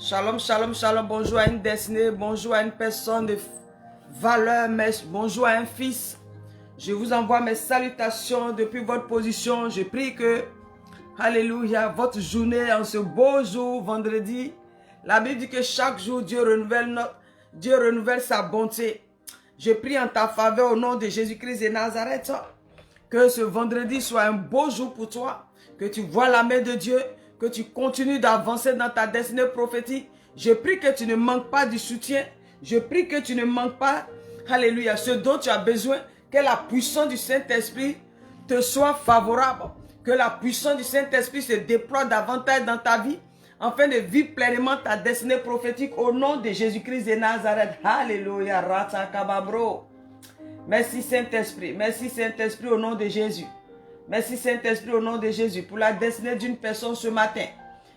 Shalom, shalom, shalom. Bonjour à une destinée, bonjour à une personne de valeur, bonjour à un fils. Je vous envoie mes salutations depuis votre position. Je prie que, alléluia, votre journée en ce beau jour, vendredi. La Bible dit que chaque jour, Dieu renouvelle sa bonté. Je prie en ta faveur au nom de Jésus-Christ de Nazareth. Que ce vendredi soit un beau jour pour toi. Que tu vois la main de Dieu. Que tu continues d'avancer dans ta destinée prophétique. Je prie que tu ne manques pas du soutien. Je prie que tu ne manques pas, alléluia, ce dont tu as besoin. Que la puissance du Saint-Esprit te soit favorable. Que la puissance du Saint-Esprit se déploie davantage dans ta vie. Afin de vivre pleinement ta destinée prophétique au nom de Jésus-Christ de Nazareth. Alléluia. Ratakababro. Merci Saint-Esprit. Merci Saint-Esprit au nom de Jésus. Merci Saint-Esprit au nom de Jésus pour la destinée d'une personne ce matin.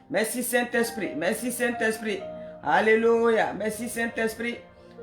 Merci Saint-Esprit. Merci Saint-Esprit. Alléluia. Merci Saint-Esprit.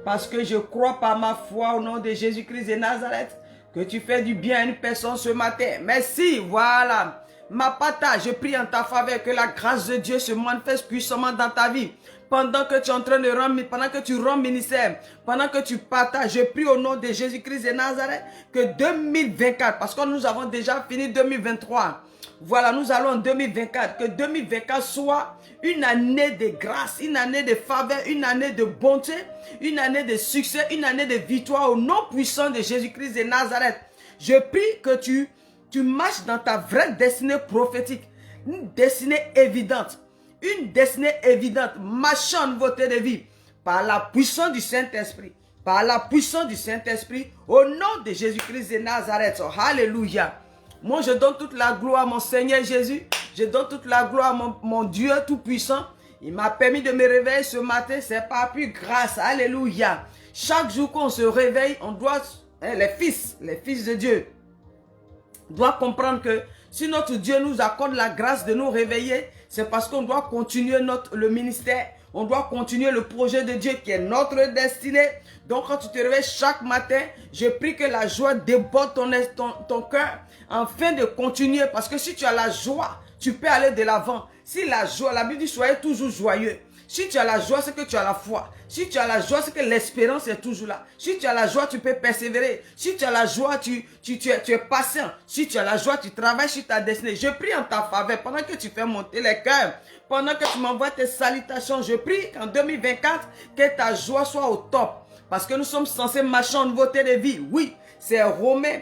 Parce que je crois par ma foi au nom de Jésus-Christ de Nazareth que tu fais du bien à une personne ce matin. Merci. Voilà. Ma pata, je prie en ta faveur que la grâce de Dieu se manifeste puissamment dans ta vie. Pendant que tu es en train de rendre, pendant que tu rends ministère, pendant que tu partages, je prie au nom de Jésus-Christ de Nazareth que 2024, parce que nous avons déjà fini 2023, voilà, nous allons en 2024, que 2024 soit une année de grâce, une année de faveur, une année de bonté, une année de succès, une année de victoire au nom puissant de Jésus-Christ de Nazareth. Je prie que tu marches dans ta vraie destinée prophétique, une destinée évidente. Une destinée évidente, marchant en nouveauté de vie, par la puissance du Saint-Esprit, par la puissance du Saint-Esprit, au nom de Jésus-Christ de Nazareth. Alléluia. Moi, je donne toute la gloire à mon Seigneur Jésus. Je donne toute la gloire à mon Dieu Tout-Puissant. Il m'a permis de me réveiller ce matin. C'est par plus grâce. Alléluia. Chaque jour qu'on se réveille, on doit, les fils de Dieu, doivent comprendre que si notre Dieu nous accorde la grâce de nous réveiller, c'est parce qu'on doit continuer le ministère. On doit continuer le projet de Dieu qui est notre destinée. Donc quand tu te réveilles chaque matin, je prie que la joie déborde ton cœur afin de continuer. Parce que si tu as la joie, tu peux aller de l'avant. Si la joie, la Bible dit soyez toujours joyeux. Si tu as la joie, c'est que tu as la foi. Si tu as la joie, c'est que l'espérance est toujours là. Si tu as la joie, tu peux persévérer. Si tu as la joie, tu es patient. Si tu as la joie, tu travailles sur ta destinée. Je prie en ta faveur pendant que tu fais monter les cœurs. Pendant que tu m'envoies tes salutations, je prie qu'en 2024, que ta joie soit au top. Parce que nous sommes censés marcher en nouveauté de vie. Oui, c'est Romains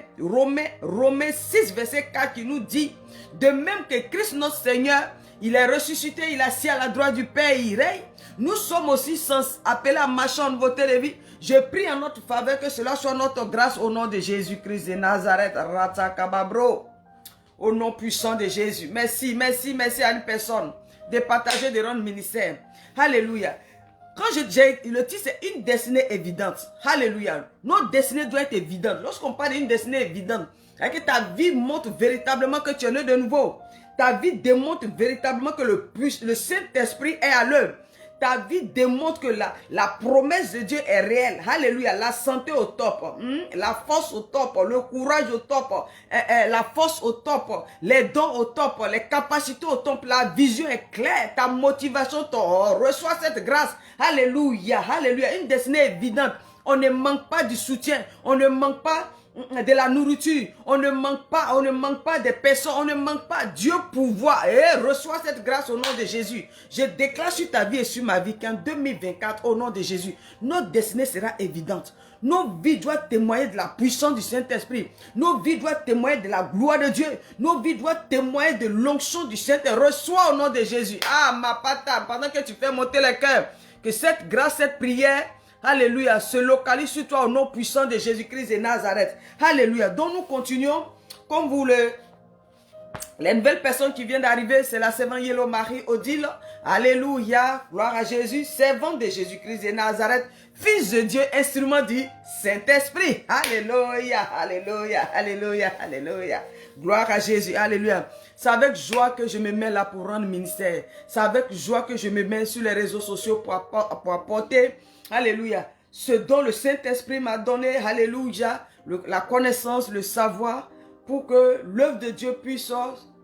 6, verset 4 qui nous dit, de même que Christ notre Seigneur, il est ressuscité, il est assis à la droite du Père, il règne. Nous sommes aussi appelés à marcher en nouveauté de vie. Je prie en notre faveur que cela soit notre grâce au nom de Jésus-Christ de Nazareth. Ratakababro. Au nom puissant de Jésus. Merci, merci, merci à une personne de partager de rendre ministère. Alléluia. Quand le titre c'est une destinée évidente. Alléluia. Notre destinée doit être évidente. Lorsqu'on parle d'une destinée évidente, c'est que ta vie montre véritablement que tu es né de nouveau. Ta vie démontre véritablement que le Saint-Esprit est à l'œuvre. Ta vie démontre que la promesse de Dieu est réelle. Alléluia. La santé au top. La force au top. Le courage au top. La force au top. Les dons au top. Les capacités au top. La vision est claire. Ta motivation, reçois cette grâce. Alléluia. Alléluia. Une destinée évidente. On ne manque pas du soutien. On ne manque pas de la nourriture, on ne manque pas de personnes, on ne manque pas. Dieu pouvoir, reçois cette grâce au nom de Jésus. Je déclare sur ta vie et sur ma vie qu'en 2024, au nom de Jésus, notre destinée sera évidente. Nos vies doivent témoigner de la puissance du Saint-Esprit. Nos vies doivent témoigner de la gloire de Dieu. Nos vies doivent témoigner de l'onction du Saint-Esprit. Reçois au nom de Jésus. Ah, ma pata, pendant que tu fais monter les cœurs, que cette grâce, cette prière, alléluia, se localise sur toi au nom puissant de Jésus-Christ de Nazareth. Alléluia. Donc nous continuons, comme vous les nouvelles personnes qui viennent d'arriver, c'est la servante Yellow Marie Odile. Alléluia. Gloire à Jésus, servante de Jésus-Christ de Nazareth, fils de Dieu, instrument du Saint-Esprit. Alléluia, alléluia, alléluia, alléluia. Gloire à Jésus, alléluia. C'est avec joie que je me mets là pour rendre ministère. C'est avec joie que je me mets sur les réseaux sociaux pour apporter, alléluia, ce dont le Saint-Esprit m'a donné, alléluia, la connaissance, le savoir, pour que l'œuvre de Dieu puisse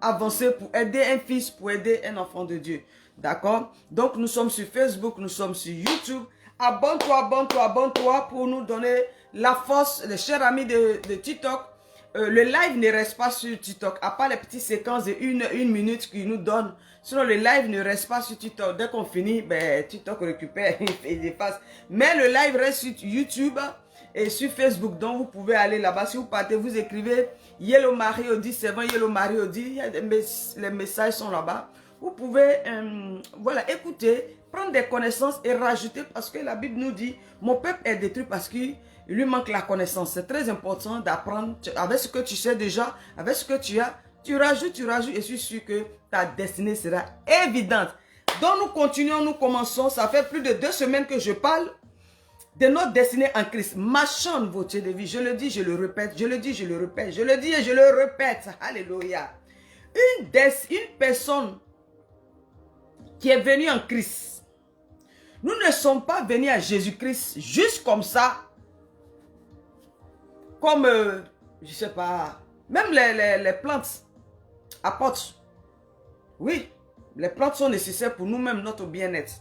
avancer, pour aider un fils, pour aider un enfant de Dieu. D'accord? Donc, nous sommes sur Facebook, nous sommes sur YouTube. Abonne-toi, abonne-toi, abonne-toi pour nous donner la force, les chers amis de TikTok. Le live ne reste pas sur TikTok, à part les petites séquences de une minute qu'ils nous donnent. Sinon, le live ne reste pas sur TikTok. Dès qu'on finit, ben, TikTok récupère et efface. Mais le live reste sur YouTube et sur Facebook. Donc, vous pouvez aller là-bas. Si vous partez, vous écrivez Yellow Mario dit, c'est bon, Yellow Mario dit. Les messages sont là-bas. Vous pouvez, voilà, écouter, prendre des connaissances et rajouter parce que la Bible nous dit, mon peuple est détruit parce qu'il lui manque la connaissance. C'est très important d'apprendre avec ce que tu sais déjà, avec ce que tu as. Tu rajoutes et je suis sûr que ta destinée sera évidente. Donc nous continuons, nous commençons. Ça fait plus de 2 semaines que je parle de notre destinée en Christ. Marchons de votre de vie. Je le dis, je le répète. Je le dis, je le répète. Je le dis et je le répète. Alléluia. Une personne qui est venue en Christ. Nous ne sommes pas venus à Jésus-Christ juste comme ça. Comme, je ne sais pas, même les plantes apportent. Oui, les plantes sont nécessaires pour nous-mêmes, notre bien-être.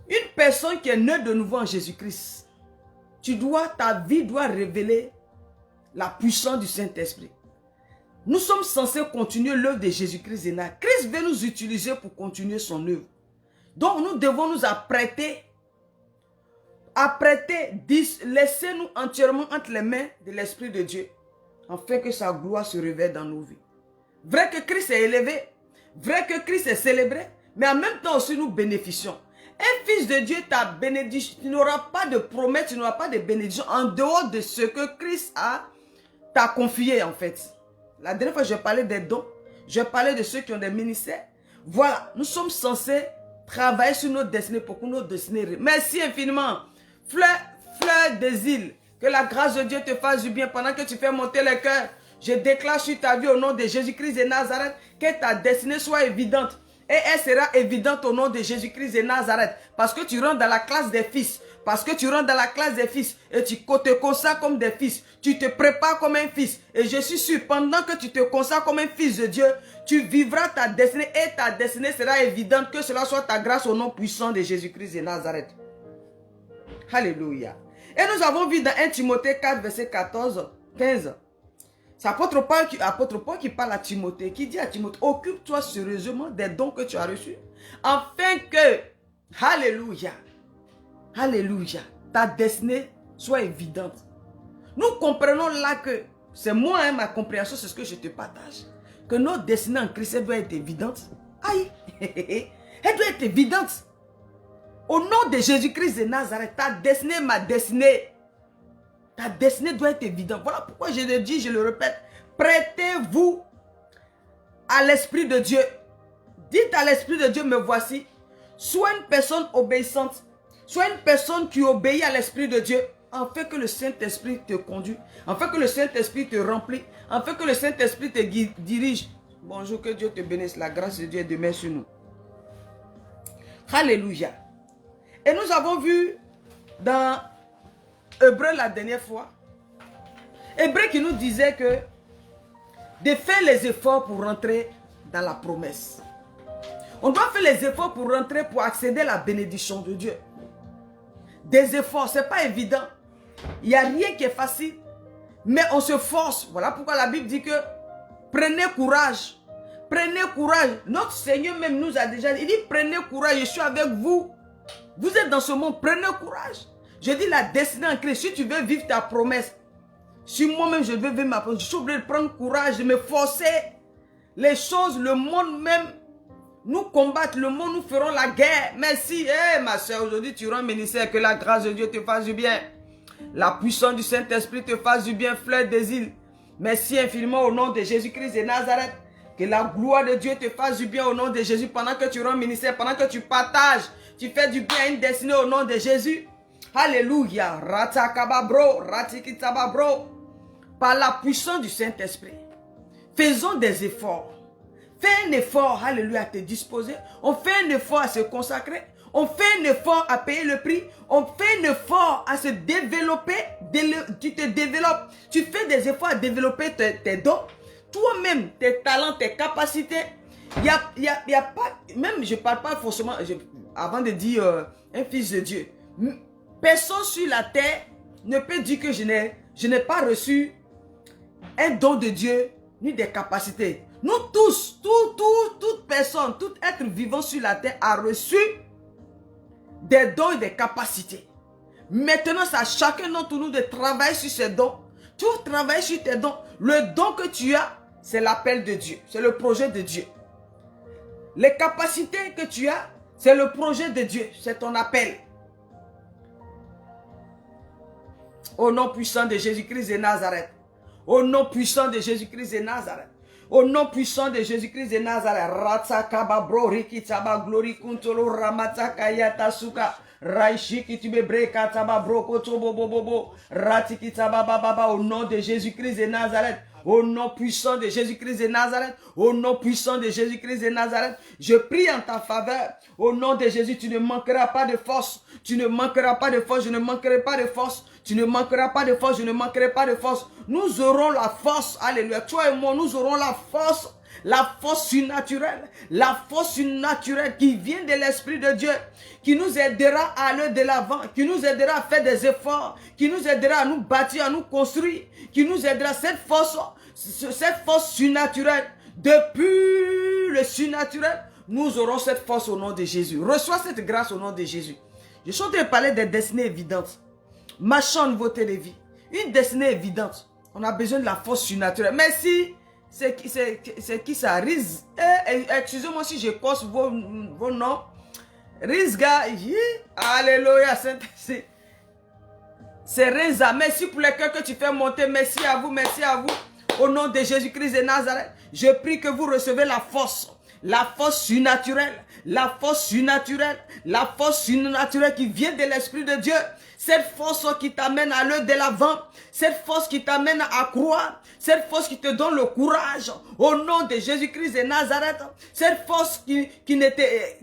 Une personne qui est née de nouveau en Jésus-Christ, ta vie doit révéler la puissance du Saint-Esprit. Nous sommes censés continuer l'œuvre de Jésus-Christ. Christ veut nous utiliser pour continuer son œuvre. Donc nous devons nous apprêter, laissez-nous entièrement entre les mains de l'Esprit de Dieu, afin que sa gloire se révèle dans nos vies. Vrai que Christ est élevé, vrai que Christ est célébré, mais en même temps aussi nous bénéficions. Un fils de Dieu t'a bénédiction, tu n'auras pas de promesse, tu n'auras pas de bénédiction en dehors de ce que Christ t'a confié en fait. La dernière fois, je parlais des dons, je parlais de ceux qui ont des ministères. Voilà, nous sommes censés travailler sur notre destinée pour que notre destinée... Merci infiniment. Fleur des îles, que la grâce de Dieu te fasse du bien pendant que tu fais monter le cœur. Je déclare sur ta vie au nom de Jésus-Christ de Nazareth que ta destinée soit évidente. Et elle sera évidente au nom de Jésus-Christ de Nazareth. Parce que tu rentres dans la classe des fils. Parce que tu rentres dans la classe des fils. Et tu te consacres comme des fils. Tu te prépares comme un fils. Et je suis sûr, pendant que tu te consacres comme un fils de Dieu, tu vivras ta destinée. Et ta destinée sera évidente. Que cela soit ta grâce au nom puissant de Jésus-Christ de Nazareth. Alléluia. Et nous avons vu dans 1 Timothée 4, verset 14, 15. C'est apôtre Paul qui parle à Timothée, qui dit à Timothée, occupe-toi sérieusement des dons que tu as reçus, afin que, alléluia, alléluia, ta destinée soit évidente. Nous comprenons là que, c'est moi, ma compréhension, c'est ce que je te partage, que notre destinée en Christ, elle doit être évidente. Aïe, elle doit être évidente. Au nom de Jésus-Christ de Nazareth, ta destinée, ma destinée, ta destinée doit être évidente. Voilà pourquoi je le dis, je le répète. Prêtez-vous à l'Esprit de Dieu. Dites à l'Esprit de Dieu, me voici. Sois une personne obéissante. Sois une personne qui obéit à l'Esprit de Dieu. Afin que le Saint-Esprit te conduise. Afin que le Saint-Esprit te remplit. Afin que le Saint-Esprit te dirige. Bonjour, que Dieu te bénisse. La grâce de Dieu est demain sur nous. Alléluia. Et nous avons vu dans Hébreu la dernière fois, Hébreu qui nous disait que de faire les efforts pour rentrer dans la promesse. On doit faire les efforts pour rentrer, pour accéder à la bénédiction de Dieu. Des efforts, ce n'est pas évident. Il n'y a rien qui est facile, mais on se force. Voilà pourquoi la Bible dit que prenez courage. Prenez courage. Notre Seigneur même nous a déjà dit, il dit prenez courage, je suis avec vous. Vous êtes dans ce monde, prenez courage. Je dis la destinée en Christ. Si tu veux vivre ta promesse, si moi-même je veux vivre ma promesse, je suis obligé de prendre courage, de me forcer. Les choses, le monde même, nous combattent, le monde nous feront la guerre. Merci, ma soeur, aujourd'hui tu rends ministère, que la grâce de Dieu te fasse du bien. La puissance du Saint-Esprit te fasse du bien, fleur des îles. Merci infiniment au nom de Jésus-Christ de Nazareth. Que la gloire de Dieu te fasse du bien au nom de Jésus pendant que tu rends ministère, pendant que tu partages. Tu fais du bien à une destinée au nom de Jésus. Alléluia. Ratakababro, ratikitababro. Par la puissance du Saint-Esprit. Faisons des efforts. Fais un effort, alléluia, à te disposer. On fait un effort à se consacrer. On fait un effort à payer le prix. On fait un effort à se développer. Tu te développes. Tu fais des efforts à développer tes dons. toi-même, tes talents, tes capacités, il y a pas, même je ne parle pas forcément, avant de dire un fils de Dieu, personne sur la terre ne peut dire que je n'ai pas reçu un don de Dieu, ni des capacités. Nous tous, toute personne, tout être vivant sur la terre a reçu des dons et des capacités. Maintenant, c'est à chacun d'entre nous de travailler sur ses dons. Tu travailles sur tes dons. Le don que tu as, c'est l'appel de Dieu. C'est le projet de Dieu. Les capacités que tu as, c'est le projet de Dieu. C'est ton appel. Au nom puissant de Jésus-Christ de Nazareth. Au nom puissant de Jésus-Christ de Nazareth. Au nom puissant de Jésus-Christ de Nazareth. Ratsakaba bro rikitaba glory kuntolo ramatakayata suka. Raishikitibebreka taba broko tobo bobo. Ratikitaba baba au nom de Jésus-Christ de Nazareth. Au nom puissant de Jésus-Christ de Nazareth. Au nom puissant de Jésus-Christ de Nazareth. Je prie en ta faveur. Au nom de Jésus, tu ne manqueras pas de force. Tu ne manqueras pas de force. Je ne manquerai pas de force. Tu ne manqueras pas de force. Je ne manquerai pas de force. Nous aurons la force. Alléluia. Toi et moi, nous aurons la force. La force surnaturelle. La force surnaturelle qui vient de l'Esprit de Dieu. Qui nous aidera à aller de l'avant. Qui nous aidera à faire des efforts. Qui nous aidera à nous bâtir, à nous construire. Qui nous aidera. Cette force surnaturelle. Depuis le surnaturel, nous aurons cette force au nom de Jésus. Reçois cette grâce au nom de Jésus. Je suis en train de parler des destinées évidentes. Marchant nouveauté de vie. Une destinée évidente. On a besoin de la force surnaturelle. Merci. C'est qui ça? Riz. Excusez-moi si je cosse vos noms. Rizga. Alléluia. C'est Reza. Merci pour les cœurs que tu fais monter. Merci à vous. Merci à vous. Au nom de Jésus-Christ de Nazareth, je prie que vous recevez la force surnaturelle, la force surnaturelle, la force surnaturelle qui vient de l'Esprit de Dieu. Cette force qui t'amène à aller de l'avant, cette force qui t'amène à croire, cette force qui te donne le courage au nom de Jésus-Christ de Nazareth. Cette force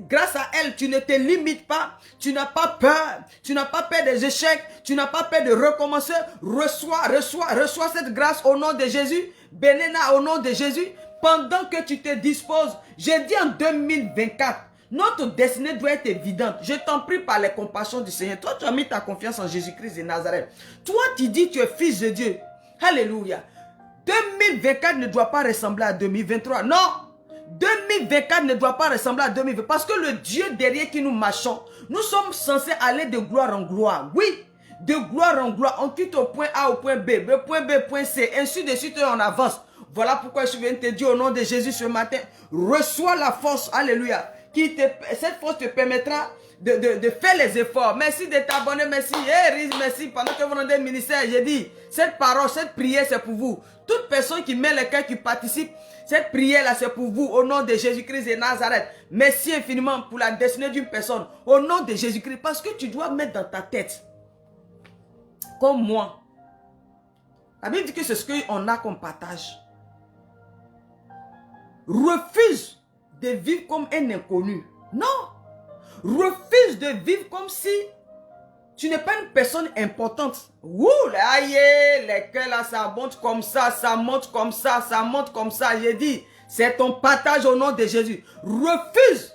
grâce à elle, tu ne te limites pas, tu n'as pas peur des échecs, tu n'as pas peur de recommencer. Reçois cette grâce au nom de Jésus. Bénéna au nom de Jésus. Pendant que tu te disposes, j'ai dit en 2024, notre destinée doit être évidente. Je t'en prie par les compassions du Seigneur. Toi, tu as mis ta confiance en Jésus-Christ de Nazareth. Toi, tu dis que tu es fils de Dieu. Alléluia. 2024 ne doit pas ressembler à 2023. Non. 2024 ne doit pas ressembler à 2020. Parce que le Dieu derrière qui nous marchons, nous sommes censés aller de gloire en gloire. Oui. De gloire en gloire. On quitte au point A au point B. Le point B, point C. Ainsi de suite, on avance. Voilà pourquoi je viens te dire au nom de Jésus ce matin. Reçois la force. Alléluia. Cette force te permettra de faire les efforts. Merci de t'abonner. Merci. Riz, merci. Pendant que vous rendez le ministère, j'ai dit, cette parole, cette prière, c'est pour vous. Toute personne qui met le cœur, qui participe, cette prière-là, c'est pour vous. Au nom de Jésus-Christ de Nazareth. Merci infiniment pour la destinée d'une personne. Au nom de Jésus-Christ. Parce que tu dois mettre dans ta tête. Comme moi. La Bible dit que c'est ce qu'on a comme partage. Refuse de vivre comme un inconnu. Non. Refuse de vivre comme si tu n'es pas une personne importante. Ouh, aïe, les cœurs là, ça monte comme ça, ça monte comme ça, ça monte comme ça. J'ai dit, c'est ton partage au nom de Jésus. Refuse.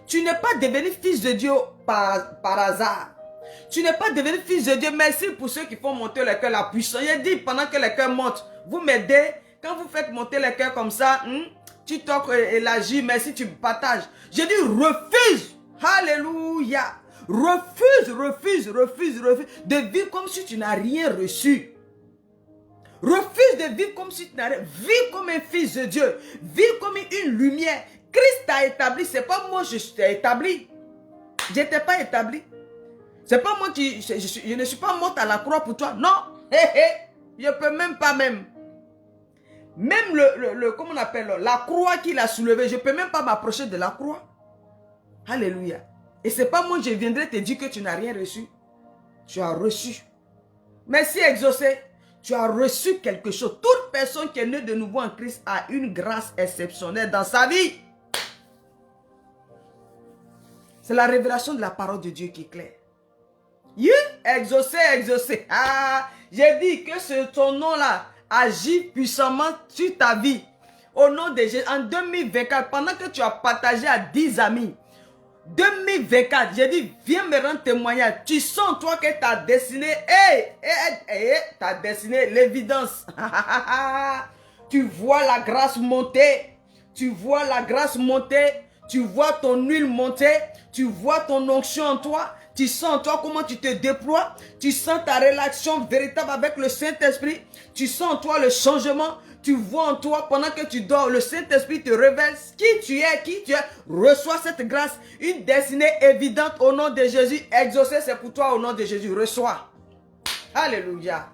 Tu n'es pas devenu fils de Dieu par hasard. Tu n'es pas devenu fils de Dieu. Merci pour ceux qui font monter les cœurs, la puissance. J'ai dit, pendant que les cœurs montent, vous m'aidez. Quand vous faites monter les cœurs comme ça, tu toques élargi, merci, tu partages. J'ai dit refuse. Alléluia. Refuse de vivre comme si tu n'as rien reçu. Refuse de vivre comme si tu n'as rien. Vis comme un fils de Dieu. Vis comme une lumière. Christ t'a établi. C'est pas moi je t'ai établi. Je n'étais pas établi. C'est pas moi qui... Je ne suis pas morte à la croix pour toi. Non. Je peux même pas même. Même comment on appelle, la croix qu'il a soulevée, je ne peux même pas m'approcher de la croix. Alléluia. Et ce n'est pas moi, je viendrai te dire que tu n'as rien reçu. Tu as reçu. Merci exaucé. Tu as reçu quelque chose. Toute personne qui est née de nouveau en Christ a une grâce exceptionnelle dans sa vie. C'est la révélation de la parole de Dieu qui est claire. Exaucé. Ah, j'ai dit que ton nom-là agit puissamment sur ta vie. Au nom de Jésus, en 2024, pendant que tu as partagé à 10 amis, 2024, j'ai dit, viens me rendre témoignage. Tu sens toi que ta destinée, ta destinée, l'évidence. Tu vois la grâce monter. Tu vois la grâce monter. Tu vois ton huile monter. Tu vois ton onction en toi. Tu sens en toi comment tu te déploies. Tu sens ta relation véritable avec le Saint-Esprit. Tu sens en toi le changement. Tu vois en toi pendant que tu dors. Le Saint-Esprit te révèle qui tu es. Reçois cette grâce. Une destinée évidente au nom de Jésus. Exaucer, c'est pour toi au nom de Jésus. Reçois. Alléluia.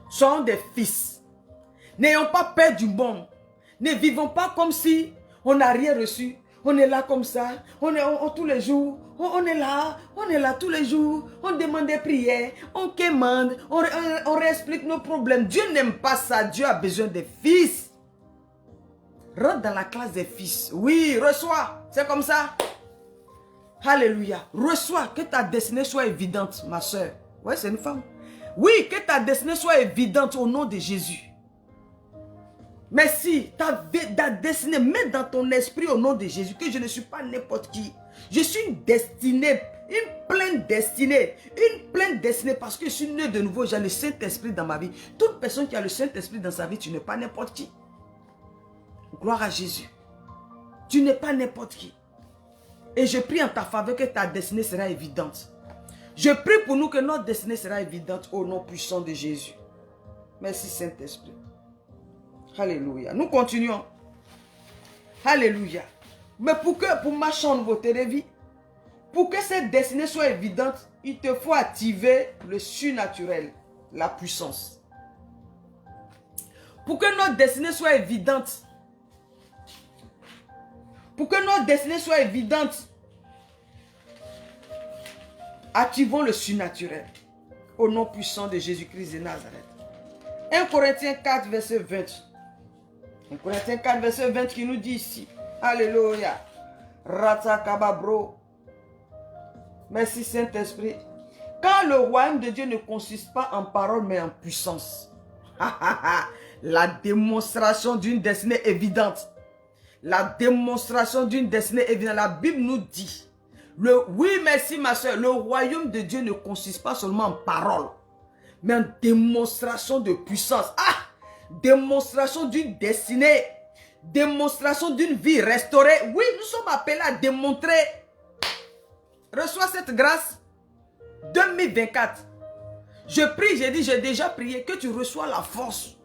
Soyons des fils. N'ayons pas peur du monde. Ne vivons pas comme si on n'a rien reçu. On est là comme ça. Tous les jours. On est là tous les jours. On demande des prières. On quémande. On réexplique nos problèmes. Dieu n'aime pas ça. Dieu a besoin des fils. Rentre dans la classe des fils. Oui, reçois. C'est comme ça. Alléluia. Reçois. Que ta destinée soit évidente, ma soeur. Ouais, c'est une femme. Oui, que ta destinée soit évidente au nom de Jésus. Mais si ta destinée, mets dans ton esprit au nom de Jésus que je ne suis pas n'importe qui. Je suis une destinée, une pleine destinée parce que je suis né de nouveau, j'ai le Saint-Esprit dans ma vie. Toute personne qui a le Saint-Esprit dans sa vie, tu n'es pas n'importe qui. Gloire à Jésus. Tu n'es pas n'importe qui. Et je prie en ta faveur que ta destinée sera évidente. Je prie pour nous que notre destinée sera évidente au nom puissant de Jésus. Merci Saint-Esprit. Alléluia. Nous continuons. Alléluia. Mais pour marcher en nouveauté de vie, pour que cette destinée soit évidente, il te faut activer le surnaturel, la puissance. Pour que notre destinée soit évidente, activons le surnaturel au nom puissant de Jésus-Christ de Nazareth. 1 Corinthiens 4, verset 20. 1 Corinthiens 4, verset 20 qui nous dit ici. Alléluia. Ratakababro. Merci Saint-Esprit. Car le royaume de Dieu ne consiste pas en parole mais en puissance. La démonstration d'une destinée évidente. La démonstration d'une destinée évidente. La Bible nous dit. Oui, merci ma soeur. Le royaume de Dieu ne consiste pas seulement en parole mais en démonstration de puissance. Démonstration d'une destinée. Démonstration d'une vie restaurée. Oui, nous sommes appelés à démontrer. Reçois cette grâce. 2024. Je prie, j'ai déjà prié que tu reçois la force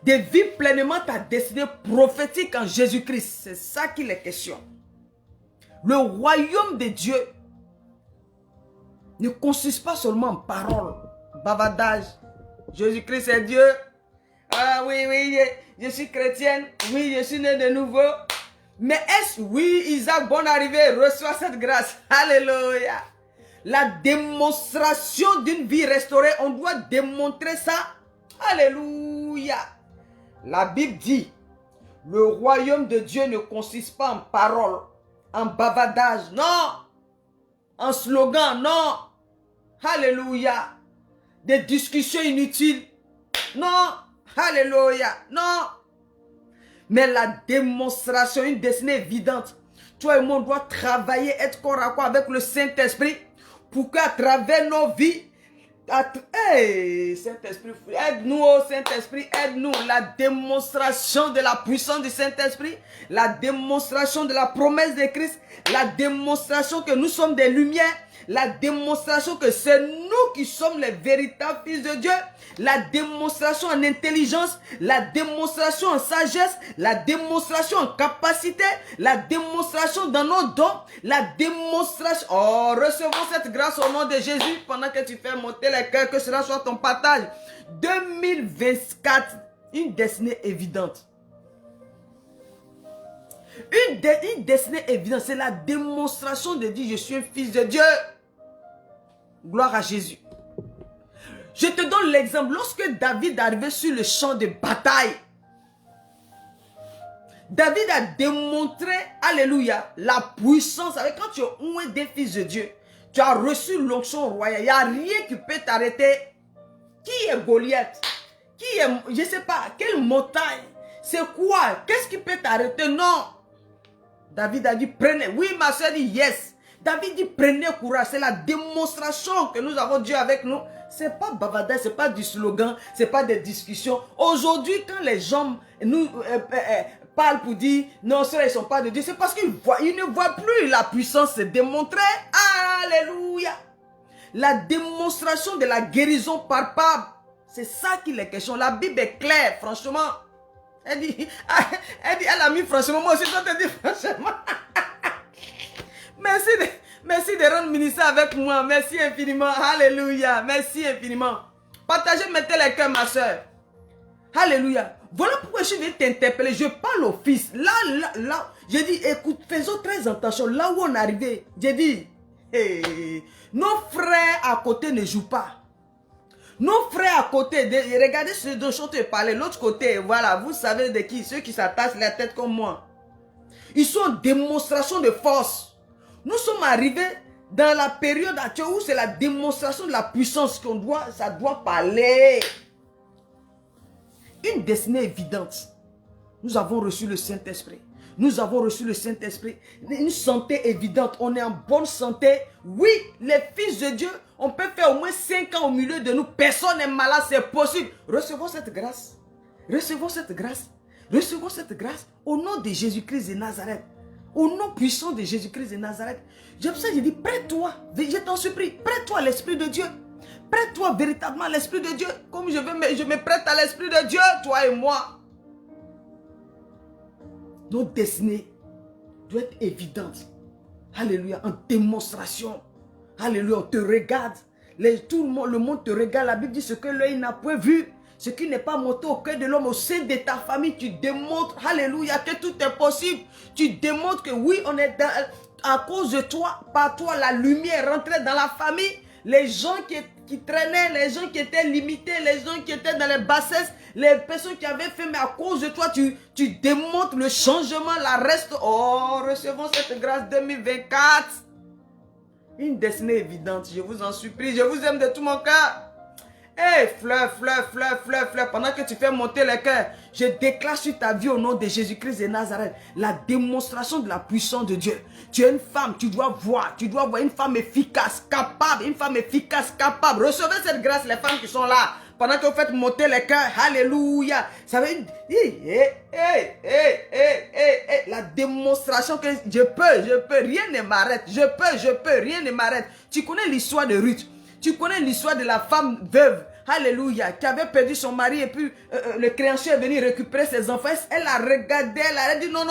de vivre pleinement ta destinée prophétique en Jésus-Christ. C'est ça qu'il est question. Le royaume de Dieu ne consiste pas seulement en paroles, bavardage. Jésus-Christ est Dieu. Ah oui, je suis chrétienne. Oui, je suis né de nouveau. Mais est-ce, oui, Isaac, bonne arrivée, reçois cette grâce. Alléluia. La démonstration d'une vie restaurée, on doit démontrer ça. Alléluia. La Bible dit, le royaume de Dieu ne consiste pas en paroles, en bavardage, non. En slogan, non. Alléluia. Des discussions inutiles. Non. Alléluia. Non. Mais la démonstration, une destinée évidente. Toi et moi, on doit travailler, être corps à corps avec le Saint-Esprit pour qu'à travers nos vies, Saint-Esprit, aide-nous, oh Saint-Esprit, aide-nous. La démonstration de la puissance du Saint-Esprit, la démonstration de la promesse de Christ, la démonstration que nous sommes des lumières, la démonstration que c'est nous qui sommes les véritables fils de Dieu, la démonstration en intelligence, la démonstration en sagesse, la démonstration en capacité, la démonstration dans nos dons, la démonstration. Oh, recevons cette grâce au nom de Jésus pendant que tu fais monter les cœurs, que cela soit ton partage. 2024, une destinée évidente. Une destinée évidente, c'est la démonstration de dire je suis un fils de Dieu. Gloire à Jésus. Je te donne l'exemple. Lorsque David est arrivé sur le champ de bataille, David a démontré, alléluia, la puissance. Quand tu es un des fils de Dieu, tu as reçu l'onction royale. Il n'y a rien qui peut t'arrêter. Qui est Goliath? Qui est, je ne sais pas, quelle montagne? C'est quoi? Qu'est-ce qui peut t'arrêter? Non. David a dit, prenez. Oui, ma soeur dit, yes. David dit, prenez courage. C'est la démonstration que nous avons Dieu avec nous. Ce n'est pas bavardage, ce n'est pas du slogan, ce n'est pas des discussions. Aujourd'hui, quand les gens nous parlent pour dire, non, ceux-là, ils ne sont pas de Dieu, c'est parce qu'ils ne voient plus la puissance se démontrer. Alléluia. La démonstration de la guérison palpable. C'est ça qu'il est question. La Bible est claire, franchement. Elle dit, elle a mis franchement, moi aussi, je te dis franchement. Merci de rendre ministère avec moi. Merci infiniment. Alléluia. Merci infiniment. Partagez, mettez les cœurs, ma soeur. Alléluia. Voilà pourquoi je vais t'interpeller. Je parle au fils. Là. J'ai dit, écoute, faisons très attention. Là où on est arrivé, j'ai dit, hey, nos frères à côté ne jouent pas. Nos frères à côté, regardez ce dont je te parlais. L'autre côté, voilà, vous savez de qui? Ceux qui s'attachent la tête comme moi. Ils sont en démonstration de force. Nous sommes arrivés dans la période actuelle où c'est la démonstration de la puissance qu'on doit, ça doit parler. Une destinée évidente. Nous avons reçu le Saint-Esprit. Nous avons reçu le Saint-Esprit. Une santé évidente. On est en bonne santé. Oui, les fils de Dieu, on peut faire au moins 5 ans au milieu de nous. Personne n'est malade, c'est possible. Recevons cette grâce. Recevons cette grâce. Recevons cette grâce au nom de Jésus-Christ de Nazareth. Au nom puissant de Jésus-Christ de Nazareth. J'ai pour ça, j'ai dit, prête-toi. Je t'en supplie, prête-toi à l'Esprit de Dieu. Prête-toi véritablement à l'Esprit de Dieu. Comme je me prête à l'Esprit de Dieu, toi et moi. Notre destinée doit être évidente. Alléluia, en démonstration. Alléluia, on te regarde. Tout le monde te regarde. La Bible dit ce que l'œil n'a point vu. Ce qui n'est pas monté au cœur de l'homme, au sein de ta famille, tu démontres, alléluia, que tout est possible. Tu démontres que oui, on est dans, à cause de toi, par toi, la lumière est rentrée dans la famille. Les gens qui traînaient, les gens qui étaient limités, les gens qui étaient dans les bassesses, les personnes qui avaient fait, mais à cause de toi, tu démontres le changement, la reste. Oh, recevons cette grâce 2024. Une destinée évidente, je vous en supplie, je vous aime de tout mon cœur. Hey, fleur. Pendant que tu fais monter le cœur, je déclare sur ta vie au nom de Jésus-Christ de Nazareth la démonstration de la puissance de Dieu. Tu es une femme, tu dois voir une femme efficace, capable, Recevez cette grâce, les femmes qui sont là. Pendant que vous faites monter le cœur, alléluia. Ça veut dire, la démonstration que je peux, rien ne m'arrête. Je peux, rien ne m'arrête. Tu connais l'histoire de Ruth. Tu connais l'histoire de la femme veuve, alléluia, qui avait perdu son mari et puis le créancier est venu récupérer ses enfants. Elle a regardé, elle a dit non,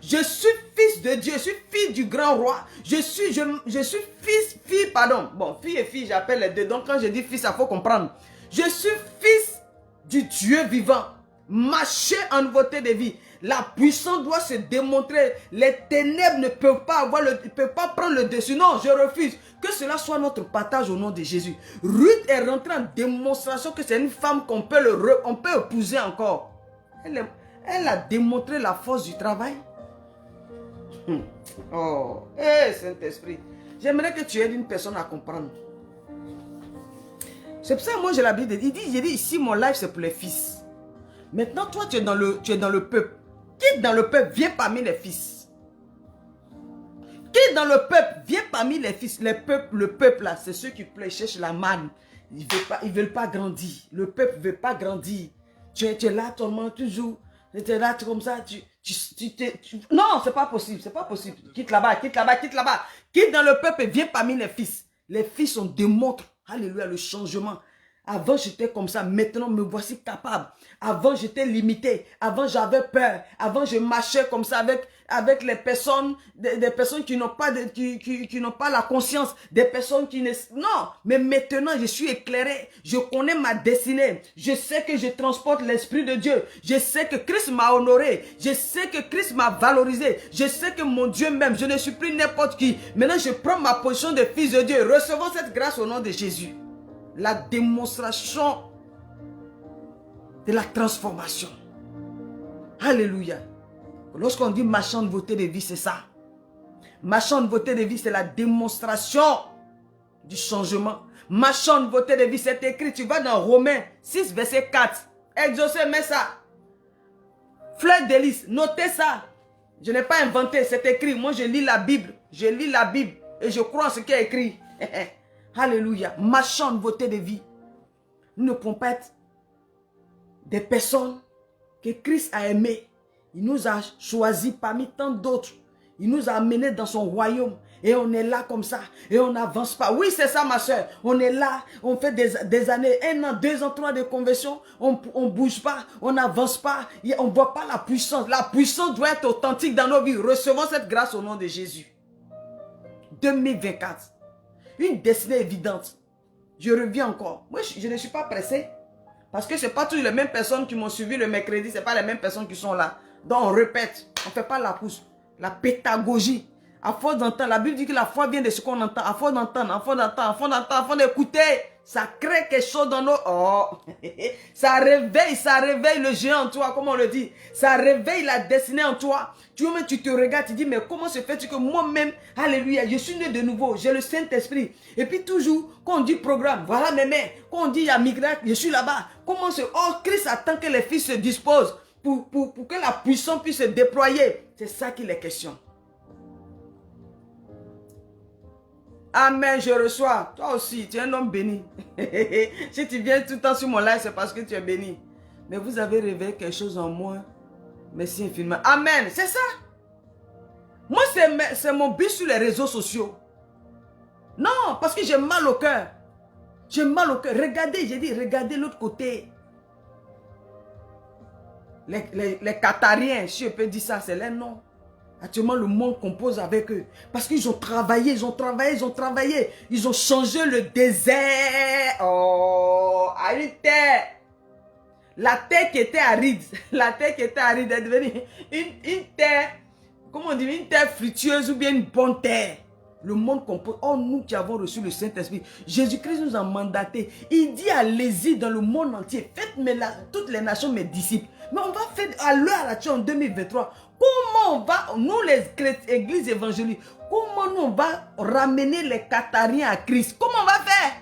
je suis fils de Dieu, je suis fille du grand roi, je suis fille, pardon, bon, fille et fille, j'appelle les deux, donc quand je dis fils, il faut comprendre. Je suis fils du Dieu vivant, marcher en nouveauté de vie. La puissance doit se démontrer. Les ténèbres ne peuvent pas prendre le dessus. Non, je refuse. Que cela soit notre partage au nom de Jésus. Ruth est rentrée en démonstration que c'est une femme qu'on peut épouser encore. Elle a démontré la force du travail. Oh, Saint-Esprit. J'aimerais que tu aides une personne à comprendre. C'est pour ça que moi j'ai l'habitude de dire, j'ai dit ici mon live c'est pour les fils. Maintenant toi tu es dans le peuple. Qui est dans le peuple vient parmi les fils. Qui est dans le peuple vient parmi les fils. Le peuple là, c'est ceux qui cherchent la manne. Ils ne veulent pas grandir. Le peuple ne veut pas grandir. Tu es là tellement toujours. Tu es là comme ça. Non, c'est pas possible. C'est pas possible. Quitte là-bas. Quitte dans le peuple et viens parmi les fils. Les fils on démontre, alléluia, le changement. Avant, j'étais comme ça. Maintenant, me voici capable. Avant, j'étais limité. Avant, j'avais peur. Avant, je marchais comme ça avec les personnes, des personnes qui n'ont pas la conscience. Des personnes qui ne... Non, mais maintenant, je suis éclairé. Je connais ma destinée. Je sais que je transporte l'Esprit de Dieu. Je sais que Christ m'a honoré. Je sais que Christ m'a valorisé. Je sais que mon Dieu m'aime. Je ne suis plus n'importe qui. Maintenant, je prends ma position de fils de Dieu. Recevons cette grâce au nom de Jésus. La démonstration de la transformation. Alléluia. Lorsqu'on dit marchand de beauté de vie, c'est ça. Marchand de beauté de vie, c'est la démonstration du changement. Marchons nouveauté de vie, c'est écrit. Tu vas dans Romains 6, verset 4. Exaucé, mets ça. Fleur de lys, notez ça. Je n'ai pas inventé, c'est écrit. Moi, je lis la Bible. Je lis la Bible et je crois en ce qui est écrit. Alléluia. Marchons nouveauté de vie. Nous ne pouvons pas être des personnes que Christ a aimées. Il nous a choisis parmi tant d'autres. Il nous a amenés dans son royaume. Et on est là comme ça. Et on n'avance pas. Oui, c'est ça, ma soeur. On est là. On fait des années, 1 an, 2 ans, 3 de conversion. On ne bouge pas. On n'avance pas. On ne voit pas la puissance. La puissance doit être authentique dans nos vies. Recevons cette grâce au nom de Jésus. 2024. Une destinée évidente. Je reviens encore. Moi, je ne suis pas pressé. Parce que ce n'est pas toujours les mêmes personnes qui m'ont suivi le mercredi. Ce n'est pas les mêmes personnes qui sont là. Donc, on répète. On ne fait pas la pousse. La pédagogie. À force d'entendre, la Bible dit que la foi vient de ce qu'on entend. À force d'entendre, à force d'entendre, à force d'écouter, ça crée quelque chose dans nos... Oh, ça réveille le géant en toi, comme on le dit. Ça réveille la destinée en toi. Tu te regardes, tu dis, mais comment se fait-il que moi-même, alléluia, je suis né de nouveau, j'ai le Saint-Esprit. Et puis toujours, quand on dit programme, voilà mes mains. Quand on dit, il y a miracle, je suis là-bas. Comment se... Oh, Christ attend que les fils se disposent pour que la puissance puisse se déployer. C'est ça qu'il est question. Amen, je reçois. Toi aussi, tu es un homme béni. Si tu viens tout le temps sur mon live, c'est parce que tu es béni. Mais vous avez réveillé quelque chose en moi. Merci infiniment. Amen, c'est ça. Moi, c'est mon but sur les réseaux sociaux. Non, parce que j'ai mal au cœur. J'ai mal au cœur. Regardez, j'ai dit, regardez l'autre côté. Les Qatariens, si je peux dire ça, c'est leur nom. Actuellement, le monde compose avec eux. Parce qu'ils ont travaillé, ils ont changé le désert à une terre. La terre qui était aride. La terre qui était aride est devenue une terre, comment on dit, une terre fructueuse ou bien une bonne terre. Le monde compose. Oh, nous qui avons reçu le Saint-Esprit, Jésus-Christ nous a mandaté. Il dit, allez-y dans le monde entier. Faites toutes les nations mes disciples. Mais on va faire à l'heure actuelle en 2023. Comment on va, nous les églises évangéliques, comment nous on va ramener les Qatariens à Christ? Comment on va faire?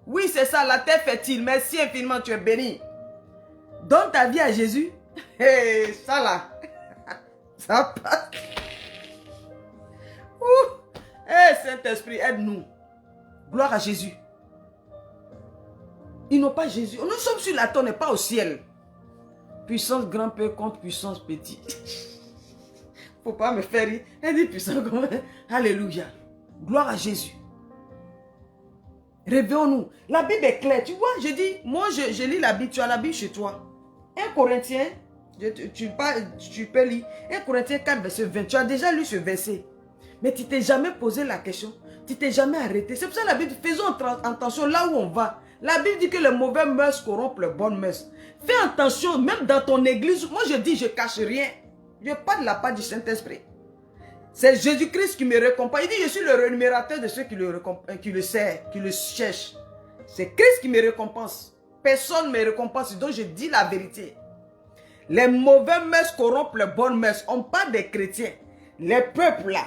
Oui, c'est ça, la terre fertile. Merci infiniment, tu es béni. Donne ta vie à Jésus. Hey, ça là. Ça passe. Hey, Saint-Esprit, aide-nous. Gloire à Jésus. Ils n'ont pas Jésus. Nous sommes sur la terre, on n'est pas au ciel. Puissance grand peu contre puissance petit. Faut pas me faire rire. Elle dit puissance grand. Alléluia. Gloire à Jésus. Réveillons-nous. La Bible est claire. Tu vois, je dis, moi je lis la Bible. Tu as la Bible chez toi. 1 Corinthiens, tu peux lire. 1 Corinthiens 4, verset 20. Tu as déjà lu ce verset. Mais tu t'es jamais posé la question. Tu t'es jamais arrêté. C'est pour ça que la Bible dit, faisons attention là où on va. La Bible dit que les mauvais mœurs corrompent les bonnes mœurs. Fais attention, même dans ton église. Moi je dis, je ne cache rien. Je parle de la part du Saint-Esprit. C'est Jésus-Christ qui me récompense. Il dit, je suis le rémunérateur de ceux qui le cherchent. C'est Christ qui me récompense. Personne ne me récompense. Donc je dis la vérité. Les mauvais mœurs corrompent les bonnes mœurs. On parle des chrétiens. Les peuples là.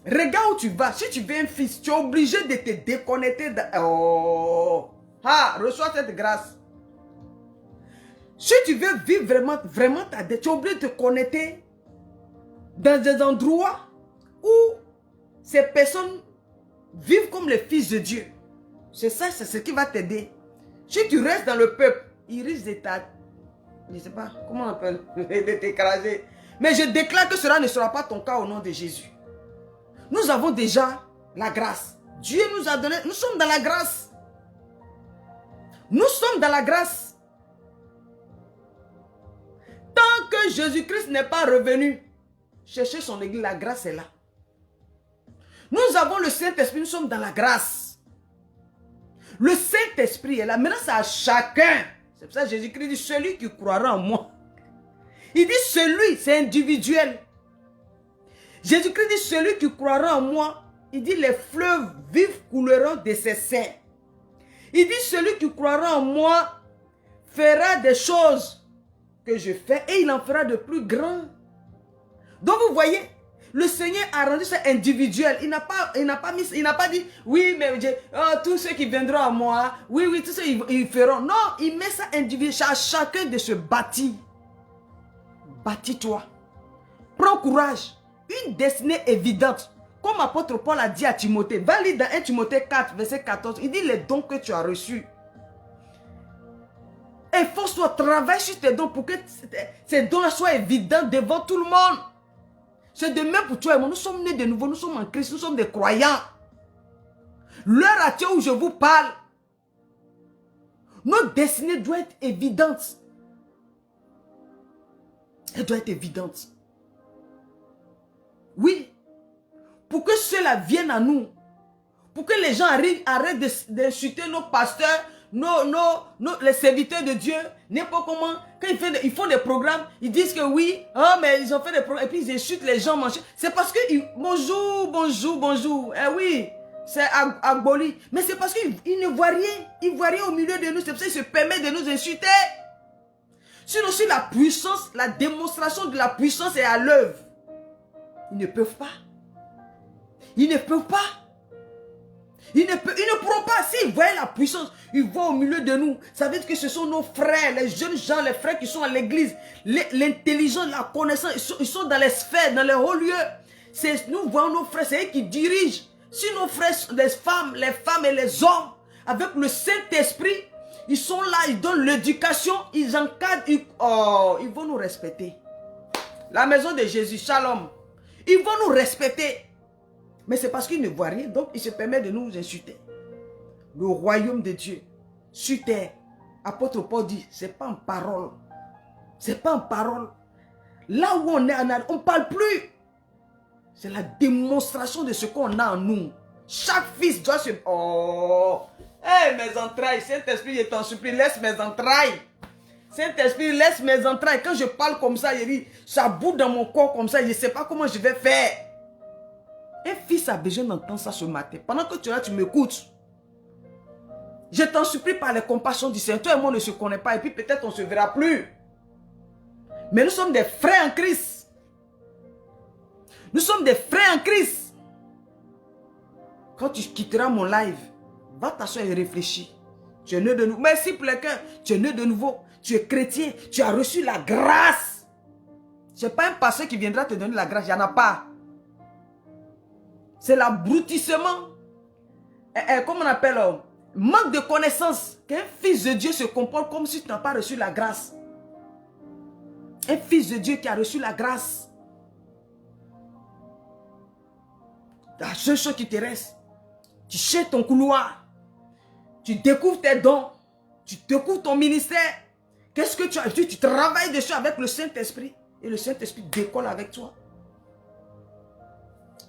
Regarde où tu vas. Si tu veux un fils, tu es obligé de te déconnecter. Oh. Ah, reçois cette grâce. Si tu veux vivre vraiment ta dette, tu es obligé de te connecter dans des endroits où ces personnes vivent comme les fils de Dieu. C'est ça, c'est ce qui va t'aider. Si tu restes dans le peuple, il risque de je ne sais pas, comment on appelle, de t'écraser. Mais je déclare que cela ne sera pas ton cas au nom de Jésus. Nous avons déjà la grâce. Dieu nous a donné, nous sommes dans la grâce. Nous sommes dans la grâce. Tant que Jésus-Christ n'est pas revenu, chercher son église, la grâce est là. Nous avons le Saint-Esprit, nous sommes dans la grâce. Le Saint-Esprit est là. Maintenant, c'est à chacun. C'est pour ça que Jésus-Christ dit, celui qui croira en moi. Il dit, celui, c'est individuel. Jésus-Christ dit, celui qui croira en moi, il dit, les fleuves vifs couleront de ses seins. Il dit, celui qui croira en moi fera des choses que je fais et il en fera de plus grands. Donc vous voyez, Le Seigneur a rendu ça individuel. Il n'a pas dit, oui, mais tous ceux qui viendront à moi, oui, tous ceux ils feront. Non, il met ça individuel. À chacun de se bâtir. Bâtis-toi. Prends courage. Une destinée évidente. Comme apôtre Paul a dit à Timothée, va lire dans 1 Timothée 4, verset 14, il dit les dons que tu as reçus. Efforce-toi, travaille sur tes dons pour que ces dons soient évidents devant tout le monde. C'est de même pour toi et moi. Nous sommes nés de nouveau, nous sommes en Christ, nous sommes des croyants. L'heure à où je vous parle, notre destinée doit être évidente. Elle doit être évidente. Oui. Pour que cela vienne à nous. Pour que les gens arrêtent d'insulter nos pasteurs, les serviteurs de Dieu, n'importe comment. Quand ils font des programmes, ils disent que oui, oh, mais ils ont fait des programmes, et puis ils insultent les gens. C'est parce que, bonjour. Eh oui, c'est aboli. Mais c'est parce qu'ils ne voient rien. Ils ne voient rien au milieu de nous. C'est pour ça qu'ils se permettent de nous insulter. Sinon, si la puissance, la démonstration de la puissance est à l'œuvre, ils ne peuvent pas. Ils ne peuvent pas. Ils ne pourront pas. S'ils voient la puissance, ils voient au milieu de nous. Ça veut dire que ce sont nos frères, les jeunes gens, les frères qui sont à l'église. L'intelligence, la connaissance, ils sont dans les sphères, dans les hauts lieux. Nous voyons nos frères, c'est eux qui dirigent. Si nos frères, les femmes et les hommes, avec le Saint-Esprit, ils sont là, ils donnent l'éducation, ils encadrent, ils vont nous respecter. La maison de Jésus, shalom. Ils vont nous respecter. Mais c'est parce qu'ils ne voient rien, donc ils se permettent de nous insulter. Le royaume de Dieu, sur terre, apôtre Paul dit, c'est pas en parole. C'est pas en parole. Là où on est, on ne parle plus. C'est la démonstration de ce qu'on a en nous. Chaque fils doit se... Oh! Hé, mes entrailles, Saint-Esprit, je t'en supplie, laisse mes entrailles. Saint-Esprit, laisse mes entrailles. Quand je parle comme ça, je dis, ça bout dans mon corps comme ça, je ne sais pas comment je vais faire. Un fils a besoin d'entendre ça ce matin. Pendant que tu es là, tu m'écoutes. Je t'en supplie par les compassions du Seigneur. Toi et moi, on ne se connaît pas et puis peut-être on ne se verra plus. Mais nous sommes des frères en Christ. Nous sommes des frères en Christ. Quand tu quitteras mon live, va t'asseoir et réfléchis. Tu es né de nouveau. Merci pour le cœur. Tu es né de nouveau. Tu es chrétien. Tu as reçu la grâce. Ce n'est pas un pasteur qui viendra te donner la grâce. Il n'y en a pas. C'est l'abrutissement. Comment on appelle? Manque de connaissance. Qu'un fils de Dieu se comporte comme si tu n'as pas reçu la grâce. Un fils de Dieu qui a reçu la grâce. La seule chose qui te reste, tu cherches ton couloir. Tu découvres tes dons. Tu découvres ton ministère. Qu'est-ce que tu as dit? Tu travailles dessus avec le Saint-Esprit. Et le Saint-Esprit décolle avec toi.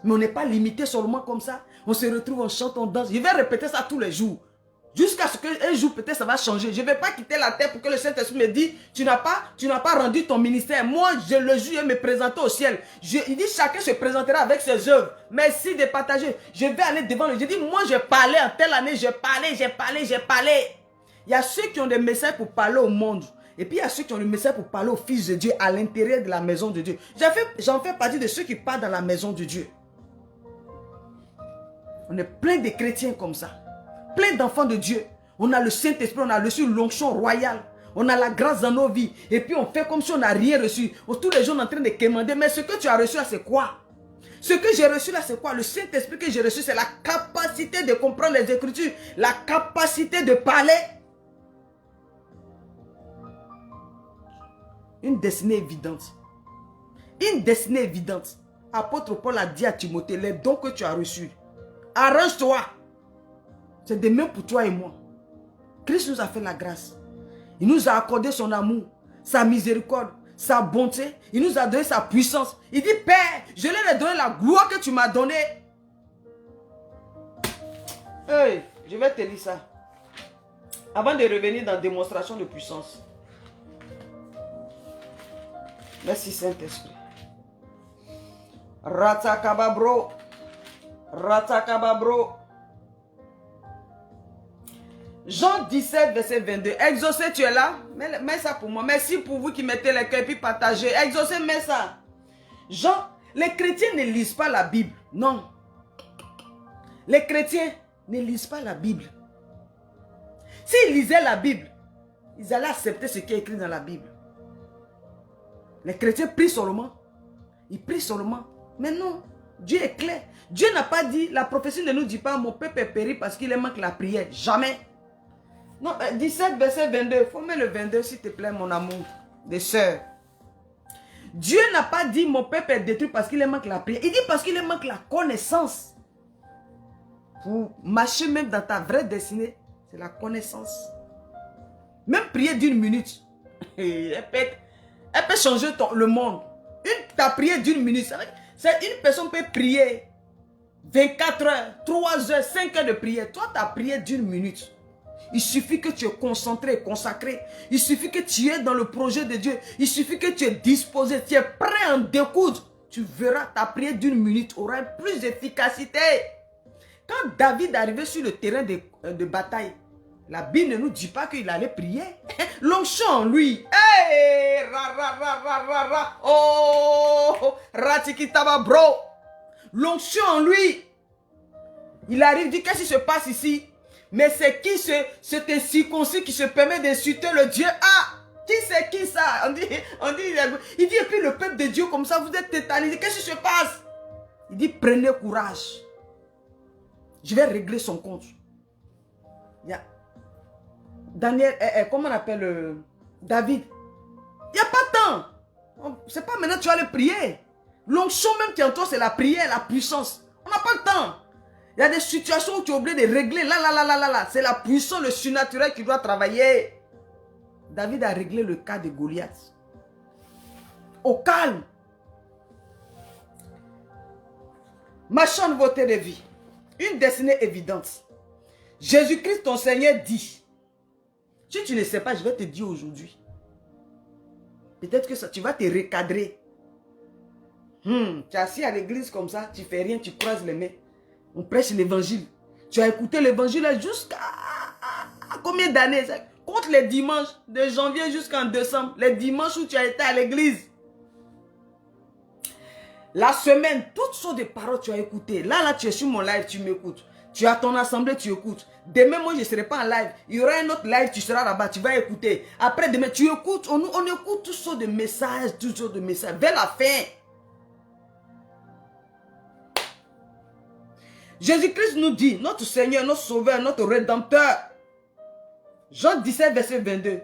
Mais on n'est pas limité seulement comme ça. On se retrouve, on chante, on danse. Je vais répéter ça tous les jours. Jusqu'à ce qu'un jour, peut-être, ça va changer. Je ne vais pas quitter la terre pour que le Saint-Esprit me dise, tu n'as pas rendu ton ministère. Moi, je le jure, je me présenter au ciel. Il dit, chacun se présentera avec ses œuvres. Merci de partager. Je vais aller devant lui. Je dis, moi, j'ai parlé en telle année, j'ai parlé. Il y a ceux qui ont des messages pour parler au monde. Et puis il y a ceux qui ont le message pour parler au Fils de Dieu à l'intérieur de la maison de Dieu. J'en fais partie de ceux qui parlent dans la maison de Dieu. On est plein de chrétiens comme ça. Plein d'enfants de Dieu. On a le Saint-Esprit, on a reçu l'onction royale. On a la grâce dans nos vies. Et puis on fait comme si on n'a rien reçu. Tous les jours on est en train de quémander. Mais ce que tu as reçu là, c'est quoi? Ce que j'ai reçu là, c'est quoi? Le Saint-Esprit que j'ai reçu, c'est la capacité de comprendre les Écritures. La capacité de parler. Une destinée évidente. Une destinée évidente. Apôtre Paul a dit à Timothée, les dons que tu as reçus, arrange-toi. C'est de même pour toi et moi. Christ nous a fait la grâce. Il nous a accordé son amour, sa miséricorde, sa bonté. Il nous a donné sa puissance. Il dit, Père, je leur ai donné la gloire que tu m'as donnée. Hey, je vais te lire ça. Avant de revenir dans la démonstration de puissance. Merci Saint-Esprit. Ratakababro. Ratakababro. Jean 17, verset 22. Exaucé, tu es là? Mets ça pour moi. Merci pour vous qui mettez les cœurs et puis partagez. Exaucé, mets ça. Jean, Les chrétiens ne lisent pas la Bible. Non. Les chrétiens ne lisent pas la Bible. S'ils lisaient la Bible, ils allaient accepter ce qui est écrit dans la Bible. Les chrétiens prient seulement. Ils prient seulement. Mais non, Dieu est clair. Dieu n'a pas dit, la prophétie ne nous dit pas, mon peuple est péri parce qu'il manque la prière. Jamais. Non, 17 verset 22. Il faut mettre le 22 s'il te plaît, mon amour, des sœurs. Dieu n'a pas dit, mon peuple est détruit parce qu'il manque la prière. Il dit parce qu'il manque la connaissance. Pour marcher même dans ta vraie destinée, c'est la connaissance. Même prier d'une minute, elle peut changer le monde. Ta prière d'une minute, une personne peut prier 24 heures, 3 heures, 5 heures de prière. Toi, ta prière d'une minute. Il suffit que tu es concentré, consacré. Il suffit que tu es dans le projet de Dieu. Il suffit que tu es disposé, tu es prêt à en découdre. Tu verras, ta prière d'une minute aura plus d'efficacité. Quand David est arrivé sur le terrain de bataille, la Bible ne nous dit pas qu'il allait prier. L'onction en lui. Hey, oh, ratikitaba bro. L'onction en lui. Il arrive, dit qu'est-ce qui se passe ici? Mais c'est qui c'est circoncis qui se permet d'insulter le Dieu? Ah, qui c'est qui ça? Il dit, et puis le peuple de Dieu comme ça, vous êtes tétanisé. Qu'est-ce qui se passe? Il dit, prenez courage. Je vais régler son compte. Daniel, comment on appelle David? Il n'y a pas de temps. C'est pas maintenant que tu vas le prier. L'onction même qui est en toi, c'est la prière, la puissance. On n'a pas le temps. Il y a des situations où tu es obligé de régler. Là. C'est la puissance, le surnaturel qui doit travailler. David a réglé le cas de Goliath. Au calme. Marchons de beauté de vie. Une destinée évidente. Jésus-Christ, ton Seigneur, dit. Si tu ne sais pas, je vais te dire aujourd'hui. Peut-être que ça, tu vas te recadrer. Tu es assis à l'église comme ça, tu fais rien, tu croises les mains. On prêche l'évangile. Tu as écouté l'évangile jusqu'à combien d'années? Compte les dimanches, de janvier jusqu'en décembre. Les dimanches où tu as été à l'église. La semaine, toutes sortes de paroles tu as écoutées. Là, tu es sur mon live, tu m'écoutes. Tu es à ton assemblée, tu écoutes. Demain, moi, je ne serai pas en live. Il y aura un autre live, tu seras là-bas, tu vas écouter. Après, demain, tu écoutes. On écoute toutes sortes de messages, vers la fin. Jésus-Christ nous dit, notre Seigneur, notre Sauveur, notre Rédempteur. Jean 17, verset 22.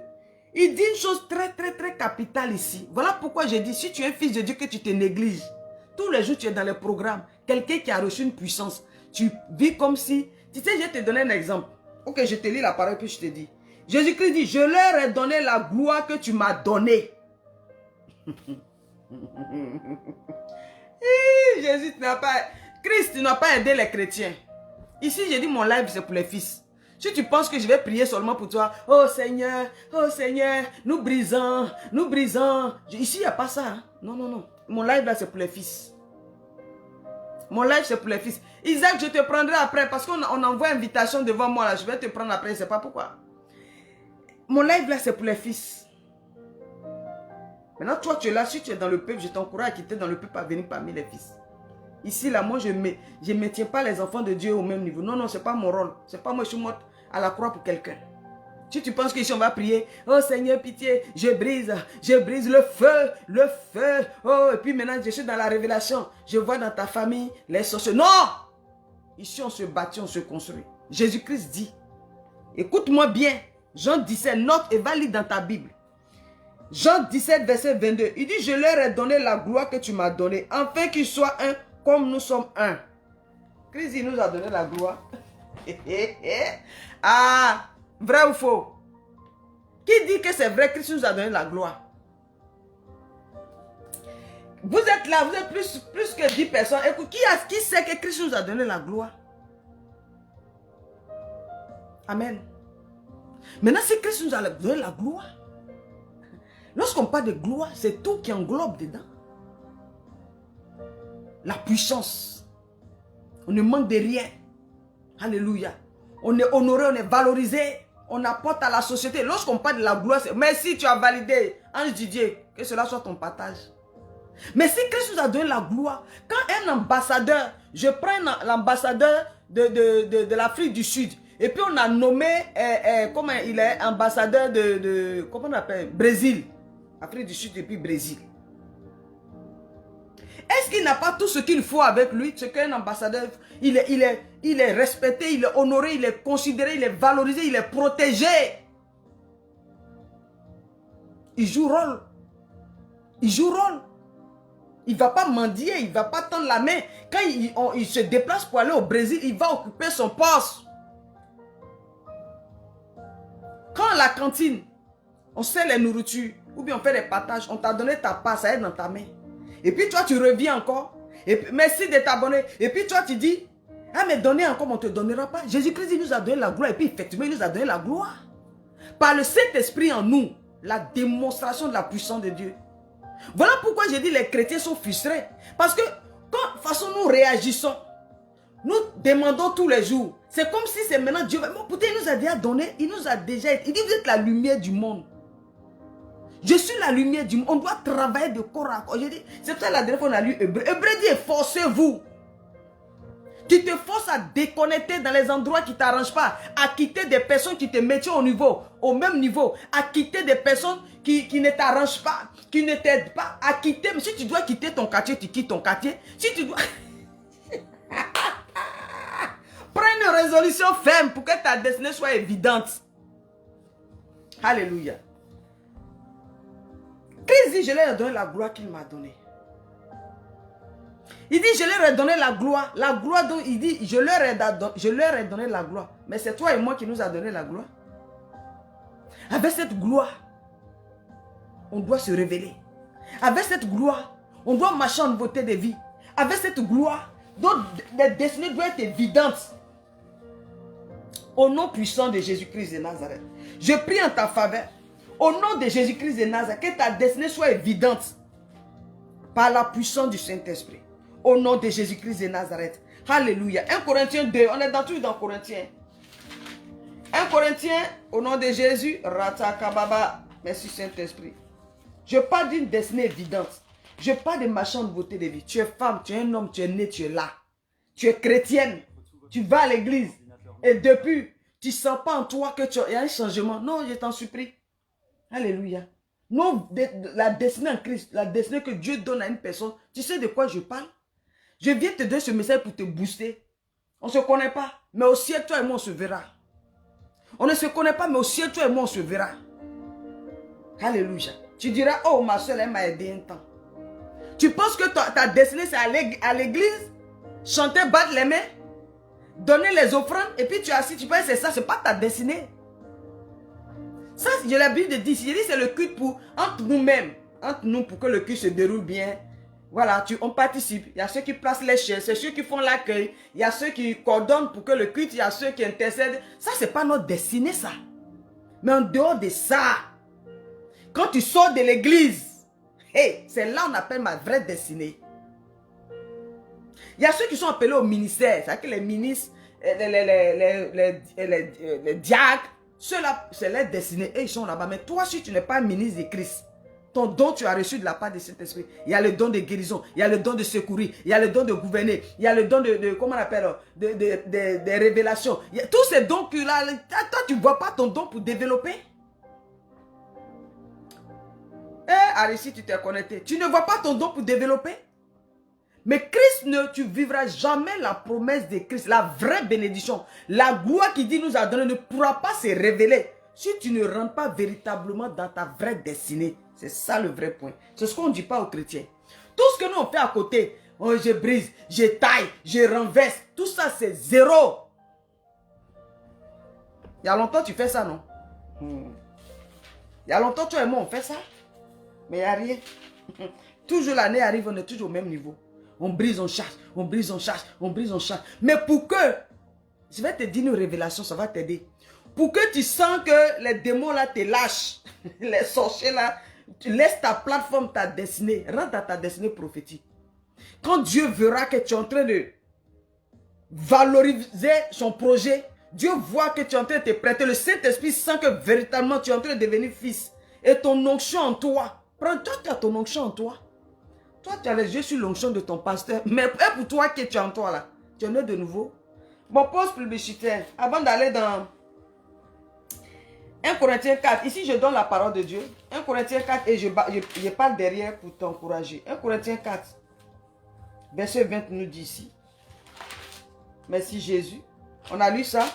Il dit une chose très capitale ici. Voilà pourquoi j'ai dit, si tu es un fils de Dieu, que tu te négliges. Tous les jours, tu es dans les programmes. Quelqu'un qui a reçu une puissance. Tu vis comme si... Tu sais, je vais te donner un exemple. Ok, je te lis la parole puis je te dis. Jésus-Christ dit, je leur ai donné la gloire que tu m'as donnée. Jésus, Christ, tu n'as pas aidé les chrétiens. Ici, j'ai dit mon live, c'est pour les fils. Si tu penses que je vais prier seulement pour toi, oh Seigneur, nous brisons. Ici, il n'y a pas ça. Hein? Non. Mon live là, c'est pour les fils. Mon live, c'est pour les fils. Isaac, je te prendrai après parce qu'on envoie invitation devant moi là. Je vais te prendre après, je ne sais pas pourquoi. Mon live là, c'est pour les fils. Maintenant, toi, tu es là. Si tu es dans le peuple, je t'encourage à quitter dans le peuple à venir parmi les fils. Ici, là, moi, je ne maintiens pas les enfants de Dieu au même niveau. Non, ce n'est pas mon rôle. Ce n'est pas moi, je suis morte à la croix pour quelqu'un. Si tu penses qu'ici, on va prier, oh Seigneur, pitié, je brise le feu. Oh, et puis maintenant, je suis dans la révélation. Je vois dans ta famille les sorciers. Non! Ici, on se bâtit, on se construit. Jésus-Christ dit, écoute-moi bien, Jean 17, note et valide dans ta Bible. Jean 17, verset 22, il dit, je leur ai donné la gloire que tu m'as donnée, afin qu'ils soient un comme nous sommes un. Christ, il nous a donné la gloire. Ah! Vrai ou faux? Qui dit que c'est vrai, Christ nous a donné la gloire? Vous êtes là, vous êtes plus que 10 personnes. Écoute, qui sait que Christ nous a donné la gloire? Amen. Maintenant, si Christ nous a donné la gloire, lorsqu'on parle de gloire, c'est tout qui englobe dedans. La puissance. On ne manque de rien. Alléluia. On est honoré, on est valorisé. On apporte à la société. Lorsqu'on parle de la gloire, c'est merci, tu as validé. Ange Didier, que cela soit ton partage. Mais si Christ nous a donné la gloire, quand un ambassadeur, je prends l'ambassadeur de l'Afrique du Sud, et puis on a nommé, comment il est, ambassadeur comment on appelle, Brésil. Afrique du Sud et puis Brésil. Est-ce qu'il n'a pas tout ce qu'il faut avec lui? Ce qu'un ambassadeur, il est respecté, il est honoré, il est considéré, il est valorisé, il est protégé. Il joue rôle. Il joue rôle. Il ne va pas mendier, il ne va pas tendre la main. Quand il se déplace pour aller au Brésil, il va occuper son poste. Quand à la cantine, on sert les nourritures, ou bien on fait des partages, on t'a donné ta part, ça est dans ta main. Et puis toi, tu reviens encore. Et puis, merci de t'abonner. Et puis toi, tu dis, ah mais donnez encore, on ne te donnera pas. Jésus-Christ, il nous a donné la gloire. Et puis effectivement, il nous a donné la gloire. Par le Saint-Esprit en nous, la démonstration de la puissance de Dieu. Voilà pourquoi j'ai dit les chrétiens sont frustrés. Parce que quand, de toute façon, nous réagissons, nous demandons tous les jours. C'est comme si c'est maintenant Dieu. Mais pourtant, il nous a déjà donné, il nous a déjà... Il dit, vous êtes la lumière du monde. Je suis la lumière du monde. On doit travailler de corps à corps. C'est pour ça la dernière fois on a lu Hébreu. Hébreu dit, forcez-vous. Tu te forces à déconnecter dans les endroits qui ne t'arrangent pas. À quitter des personnes qui te mettent au même niveau. À quitter des personnes qui ne t'arrangent pas. Qui ne t'aident pas. À quitter. Mais si tu dois quitter ton quartier, tu quittes ton quartier. Si tu dois... Prends une résolution ferme pour que ta destinée soit évidente. Alléluia. Christ dit, je leur ai donné la gloire qu'il m'a donnée. Il dit, je leur ai donné la gloire. La gloire dont il dit, je leur ai donné la gloire. Mais c'est toi et moi qui nous a donné la gloire. Avec cette gloire, on doit se révéler. Avec cette gloire, on doit marcher en nouveauté de vie. Avec cette gloire, les destinées doivent être évidentes. Au nom puissant de Jésus-Christ de Nazareth, je prie en ta faveur. Au nom de Jésus-Christ de Nazareth, que ta destinée soit évidente. Par la puissance du Saint-Esprit. Au nom de Jésus-Christ de Nazareth. Alléluia. 1 Corinthiens 2. On est toujours dans Corinthiens. 1 Corinthiens, au nom de Jésus. Ratakababa. Merci Saint-Esprit. Je parle d'une destinée évidente. Je parle de machin de beauté de vie. Tu es femme, tu es un homme, tu es né, tu es là. Tu es chrétienne. Tu vas à l'église. Et depuis, tu ne sens pas en toi qu'il y a un changement. Non, je t'en supplie. Alléluia. Non, la destinée en Christ, la destinée que Dieu donne à une personne. Tu sais de quoi je parle? Je viens te donner ce message pour te booster. On ne se connaît pas, mais au ciel, toi et moi, on se verra. On ne se connaît pas, mais au ciel, toi et moi, on se verra. Alléluia. Tu diras, oh, ma soeur, elle m'a aidé un temps. Tu penses que ta destinée, c'est à l'église, chanter, battre les mains, donner les offrandes, et puis tu es assis, tu penses que c'est ça, ce n'est pas ta destinée. Ça, j'ai l'habitude de dire, c'est le culte pour, entre nous-mêmes, entre nous, pour que le culte se déroule bien. Voilà, on participe. Il y a ceux qui placent les chaises, c'est ceux qui font l'accueil, il y a ceux qui coordonnent pour que le culte, il y a ceux qui intercèdent. Ça, ce n'est pas notre destinée, ça. Mais en dehors de ça, quand tu sors de l'église, hey, c'est là qu'on appelle ma vraie destinée. Il y a ceux qui sont appelés au ministère, c'est-à-dire que les ministres, les diacres, ceux-là, c'est leur destinée et ils sont là-bas. Mais toi, si tu n'es pas ministre de Christ, ton don tu as reçu de la part de Saint-Esprit. Il y a le don de guérison, il y a le don de secourir, il y a le don de gouverner, il y a le don comment on appelle, de révélations. Il y a tous ces dons que là, toi tu ne vois pas ton don pour développer. Arici, tu t'es connecté. Tu ne vois pas ton don pour développer. Mais Christ, tu ne vivras jamais la promesse de Christ, la vraie bénédiction. La gloire qu'il dit nous a donné ne pourra pas se révéler si tu ne rentres pas véritablement dans ta vraie destinée. C'est ça le vrai point. C'est ce qu'on ne dit pas aux chrétiens. Tout ce que nous on fait à côté, oh, je brise, je taille, je renverse, tout ça c'est zéro. Il y a longtemps tu fais ça, non? Il y a longtemps toi et moi on fait ça. Mais il n'y a rien. Toujours l'année arrive, on est toujours au même niveau. On brise, on chasse, on brise, on chasse, on brise, on chasse. Mais pour que, je vais te dire une révélation, ça va t'aider. Pour que tu sens que les démons là te lâchent, les sorciers là, tu laisses ta plateforme, ta destinée, rentre dans ta destinée prophétique. Quand Dieu verra que tu es en train de valoriser son projet, Dieu voit que tu es en train de te prêter. Le Saint-Esprit sent que véritablement tu es en train de devenir fils. Et ton onction en toi, prends-toi, tu as ton onction en toi. Toi, tu as les yeux sur l'onction de ton pasteur. Mais pour toi que tu es en toi là, tu es né de nouveau. Bon, pause publicitaire. Avant d'aller dans 1 Corinthiens 4. Ici, je donne la parole de Dieu. 1 Corinthiens 4 et je parle derrière pour t'encourager. 1 Corinthiens 4, verset 20 nous dit ici. Merci Jésus. On a lu ça?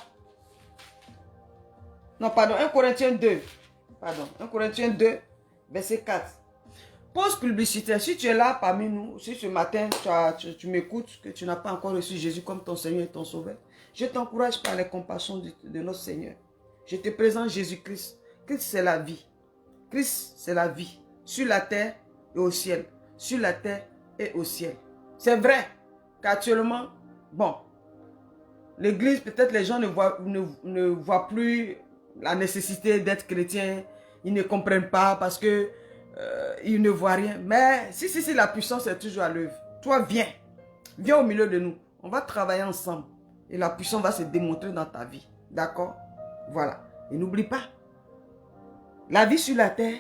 Non, pardon. 1 Corinthiens 2. Pardon. 1 Corinthiens 2, verset 4. Pause publicitaire. Si tu es là parmi nous, si ce matin tu m'écoutes, que tu n'as pas encore reçu Jésus comme ton Seigneur et ton Sauveur, je t'encourage par les compassions de notre Seigneur. Je te présente Jésus-Christ. Christ, c'est la vie. Christ, c'est la vie. Sur la terre et au ciel. Sur la terre et au ciel. C'est vrai qu'actuellement, bon, l'église, peut-être les gens ne voient plus la nécessité d'être chrétien. Ils ne comprennent pas parce que ils ne voient rien. Mais si, la puissance est toujours à l'œuvre. Toi, viens. Viens au milieu de nous. On va travailler ensemble. Et la puissance va se démontrer dans ta vie. D'accord? Voilà. Et n'oublie pas, la vie sur la terre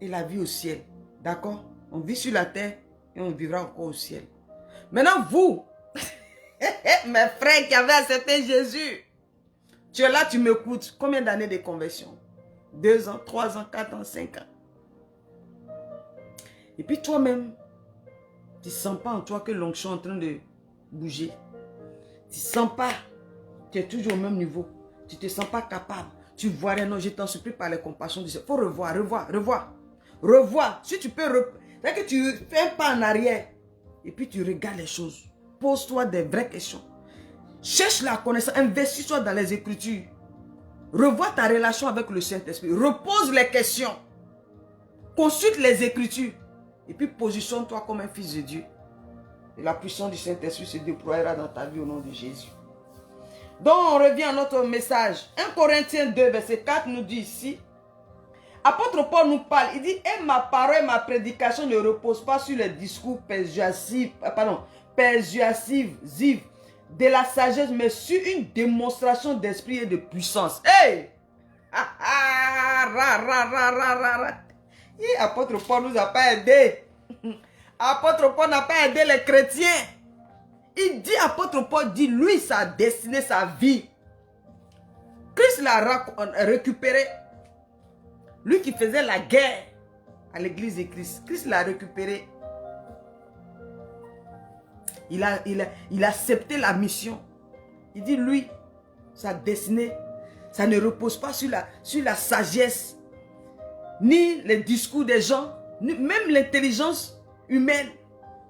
et la vie au ciel. D'accord? On vit sur la terre et on vivra encore au ciel. Maintenant, vous, mes frères qui avaient accepté Jésus, tu es là, tu m'écoutes. Combien d'années de conversion? 2 ans, 3 ans, 4 ans, 5 ans. Et puis toi-même, tu ne sens pas en toi que l'onction est en train de bouger. Tu ne sens pas, tu es toujours au même niveau. Tu ne te sens pas capable. Tu vois rien. Non, je t'en supplie par les compassions du Seigneur. Il faut revoir. Si tu peux, c'est que tu fais un pas en arrière. Et puis tu regardes les choses. Pose-toi des vraies questions. Cherche la connaissance. Investis-toi dans les Écritures. Revois ta relation avec le Saint-Esprit. Repose les questions. Consulte les Écritures. Et puis positionne-toi comme un fils de Dieu. Et la puissance du Saint-Esprit se déploiera dans ta vie au nom de Jésus. Donc on revient à notre message. 1 Corinthiens 2, verset 4 nous dit ici. Apôtre Paul nous parle. Il dit, et ma parole et ma prédication ne reposent pas sur les discours persuasifs de la sagesse, mais sur une démonstration d'esprit et de puissance. Hey! Apôtre Paul nous a pas aidé. Apôtre Paul n'a pas aidé les chrétiens. Il dit, apôtre Paul dit, lui, sa destinée, sa vie. Christ l'a récupéré. Lui qui faisait la guerre à l'église de Christ. Christ l'a récupéré. Il a accepté la mission. Il dit, lui, sa destinée, ça ne repose pas sur la sagesse, ni les discours des gens, ni même l'intelligence humaine.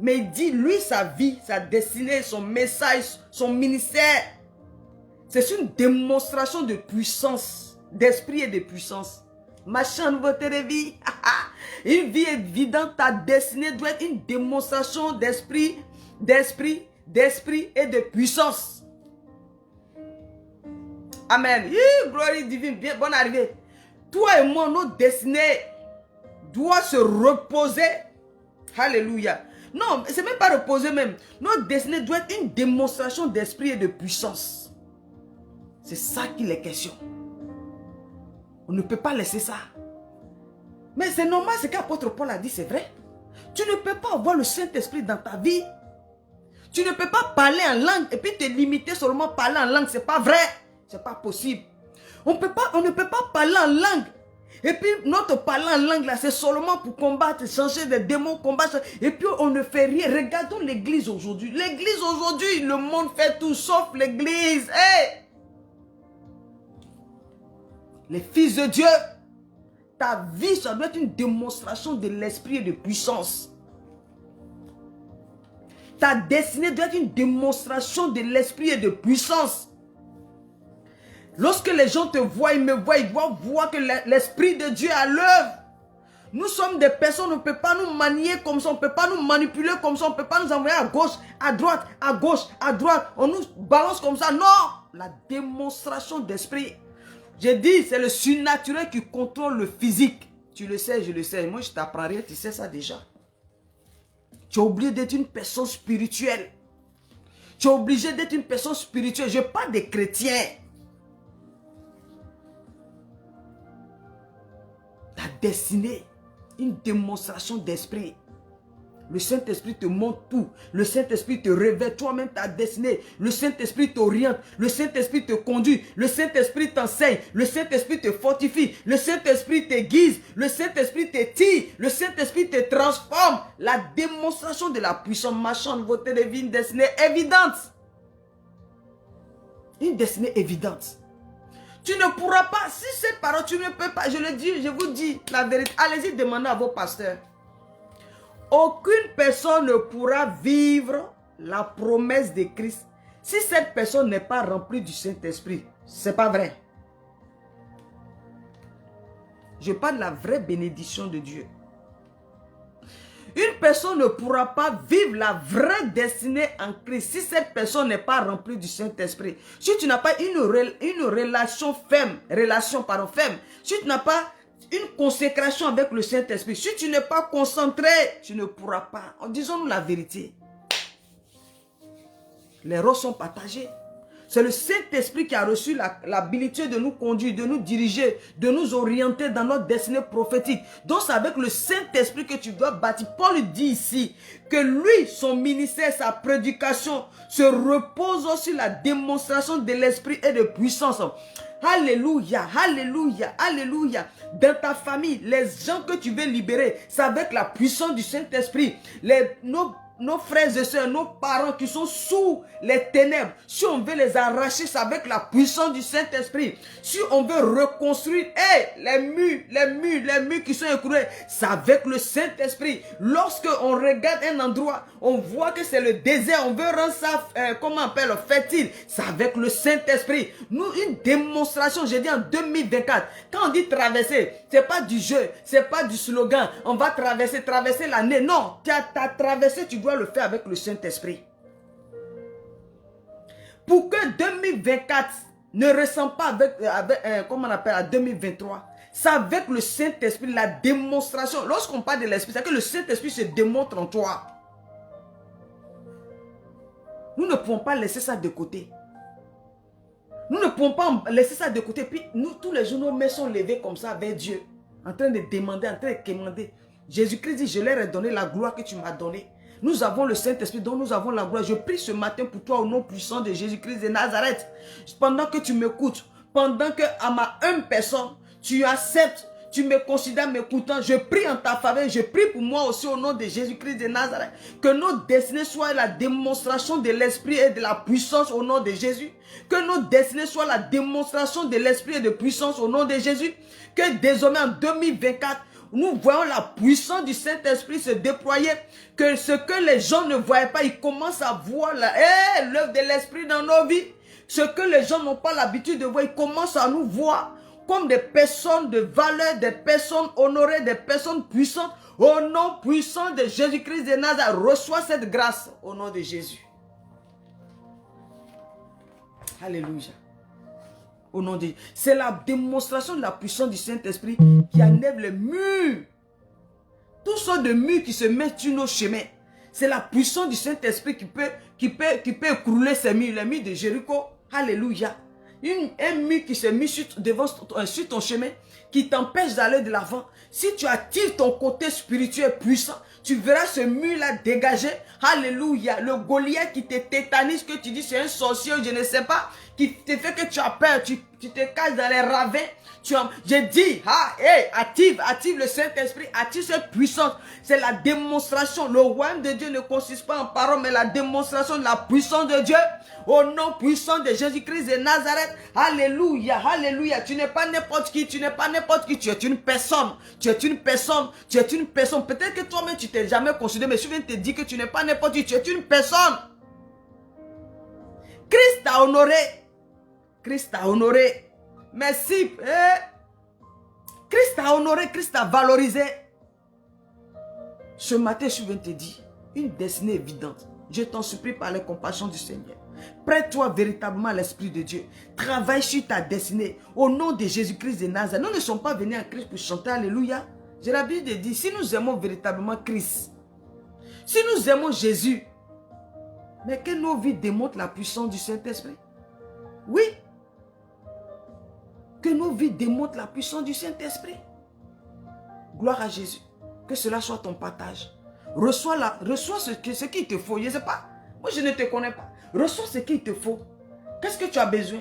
Mais il dit, lui, sa vie, sa destinée, son message, son ministère, c'est une démonstration de puissance, d'esprit et de puissance. Machin nouveauté de vie. Une vie évidente, ta destinée doit être une démonstration d'esprit et de puissance. Amen. Gloire divine, bien, bonne arrivée. Toi et moi, notre destinée doit se reposer. Alléluia. Non, c'est même pas reposer même. Notre destinée doit être une démonstration d'esprit et de puissance. C'est ça qu'il est question. On ne peut pas laisser ça. Mais c'est normal, ce qu'apôtre Paul a dit, c'est vrai. Tu ne peux pas avoir le Saint-Esprit dans ta vie. Tu ne peux pas parler en langue et puis te limiter seulement à parler en langue. C'est pas vrai. C'est pas possible. On ne peut pas parler en langue. Et puis notre parler en langue là, c'est seulement pour combattre, changer des démons, combattre. Et puis on ne fait rien. Regardons l'église aujourd'hui. L'église aujourd'hui, le monde fait tout sauf l'église. Hey! Les fils de Dieu, ta vie, ça doit être une démonstration de l'esprit et de puissance. Ta destinée doit être une démonstration de l'esprit et de puissance. Lorsque les gens te voient, ils me voient, ils doivent voir que l'esprit de Dieu est à l'œuvre. Nous sommes des personnes, on ne peut pas nous manier comme ça, on ne peut pas nous manipuler comme ça, on ne peut pas nous envoyer à gauche, à droite, à gauche, à droite. On nous balance comme ça. Non! La démonstration d'esprit. J'ai dit, c'est le surnaturel qui contrôle le physique. Tu le sais, je le sais. Moi, je t'apprends rien, tu sais ça déjà. Tu es obligé d'être une personne spirituelle. Tu es obligé d'être une personne spirituelle. Je parle des chrétiens. Ta destinée, une démonstration d'esprit. Le Saint-Esprit te montre tout. Le Saint-Esprit te révèle toi-même ta destinée. Le Saint-Esprit t'oriente. Le Saint-Esprit te conduit. Le Saint-Esprit t'enseigne. Le Saint-Esprit te fortifie. Le Saint-Esprit t'aiguise. Le Saint-Esprit te tire. Le Saint-Esprit te transforme. La démonstration de la puissance marchande, votre divine destinée évidente. Une destinée évidente. Tu ne pourras pas, si cette parole, tu ne peux pas, je le dis, je vous dis la vérité. Allez-y demander à vos pasteurs. Aucune personne ne pourra vivre la promesse de Christ si cette personne n'est pas remplie du Saint-Esprit. Ce n'est pas vrai. Je parle de la vraie bénédiction de Dieu. Une personne ne pourra pas vivre la vraie destinée en Christ si cette personne n'est pas remplie du Saint-Esprit. Si tu n'as pas une relation ferme, si tu n'as pas une consécration avec le Saint-Esprit, si tu n'es pas concentré, tu ne pourras pas. Disons-nous la vérité. Les rôles sont partagés. C'est le Saint-Esprit qui a reçu l'habilité de nous conduire, de nous diriger, de nous orienter dans notre destinée prophétique. Donc c'est avec le Saint-Esprit que tu dois bâtir. Paul dit ici que lui, son ministère, sa prédication se repose sur la démonstration de l'Esprit et de puissance. Alléluia, alléluia, alléluia. Dans ta famille, les gens que tu veux libérer, c'est avec la puissance du Saint-Esprit. Nos frères et sœurs, nos parents qui sont sous les ténèbres, si on veut les arracher, c'est avec la puissance du Saint-Esprit. Si on veut reconstruire les murs qui sont écroulés, c'est avec le Saint-Esprit. Lorsque on regarde un endroit, on voit que c'est le désert, on veut rendre ça, comment on appelle, fertile, c'est avec le Saint-Esprit. Nous, une démonstration, j'ai dit en 2024, quand on dit traverser, c'est pas du jeu, c'est pas du slogan, on va traverser l'année. Non, tu as traversé, tu dois le faire avec le Saint-Esprit. Pour que 2024 ne ressemble pas avec comment on appelle, à 2023, c'est avec le Saint-Esprit, la démonstration. Lorsqu'on parle de l'Esprit, c'est que le Saint-Esprit se démontre en toi. Nous ne pouvons pas laisser ça de côté. Nous ne pouvons pas laisser ça de côté. Puis nous, tous les jours, nos mains sont levées comme ça vers Dieu, en train de demander, en train de quémander. Jésus-Christ dit, je leur ai donné la gloire que tu m'as donnée. Nous avons le Saint-Esprit, dont nous avons la gloire. Je prie ce matin pour toi au nom puissant de Jésus-Christ de Nazareth. Pendant que tu m'écoutes, pendant que à ma humble personne, tu acceptes, tu me considères m'écoutant, je prie en ta faveur, je prie pour moi aussi au nom de Jésus-Christ de Nazareth. Que nos destinées soient la démonstration de l'Esprit et de la puissance au nom de Jésus. Que nos destinées soient la démonstration de l'Esprit et de puissance au nom de Jésus. Que désormais en 2024, nous voyons la puissance du Saint-Esprit se déployer. Que ce que les gens ne voyaient pas, ils commencent à voir l'œuvre de l'Esprit dans nos vies. Ce que les gens n'ont pas l'habitude de voir, ils commencent à nous voir comme des personnes de valeur, des personnes honorées, des personnes puissantes. Au nom puissant de Jésus-Christ de Nazareth, reçois cette grâce au nom de Jésus. Alléluia. Au nom de... C'est la démonstration de la puissance du Saint-Esprit qui enlève les murs. Tous sortes de murs qui se mettent sur nos chemins. C'est la puissance du Saint-Esprit qui peut écrouler ces murs. Les murs de Jéricho. Alléluia. Un mur qui se met sur ton chemin, qui t'empêche d'aller de l'avant. Si tu attires ton côté spirituel puissant, tu verras ce mur-là dégager. Alléluia. Le Goliath qui te tétanise, que tu dis c'est un sorcier, je ne sais pas, qui te fait que tu as peur, tu te caches dans les ravins. J'ai dit, active le Saint-Esprit, active cette puissance. C'est la démonstration. Le royaume de Dieu ne consiste pas en paroles, mais la démonstration de la puissance de Dieu. Au nom puissant de Jésus-Christ de Nazareth. Alléluia, alléluia. Tu n'es pas n'importe qui, tu n'es pas n'importe qui. Tu es une personne, tu es une personne, tu es une personne. Peut-être que toi-même tu t'es jamais considéré, mais je viens de te dire que tu n'es pas n'importe qui, tu es une personne. Christ t'a honoré. Christ t'a honoré. Merci. Christ t'a honoré, Christ t'a valorisé. Ce matin, je viens de te dire, une destinée évidente. Je t'en supplie par les compassions du Seigneur. Prête-toi véritablement à l'Esprit de Dieu. Travaille sur ta destinée. Au nom de Jésus-Christ de Nazareth. Nous ne sommes pas venus en Christ pour chanter Alléluia. J'ai l'habitude de dire, si nous aimons véritablement Christ, si nous aimons Jésus, mais que nos vies démontrent la puissance du Saint-Esprit. Oui. Que nos vies démontrent la puissance du Saint-Esprit. Gloire à Jésus. Que cela soit ton partage. Reçois ce qu'il te faut. Je ne sais pas. Moi, je ne te connais pas. Reçois ce qu'il te faut. Qu'est-ce que tu as besoin?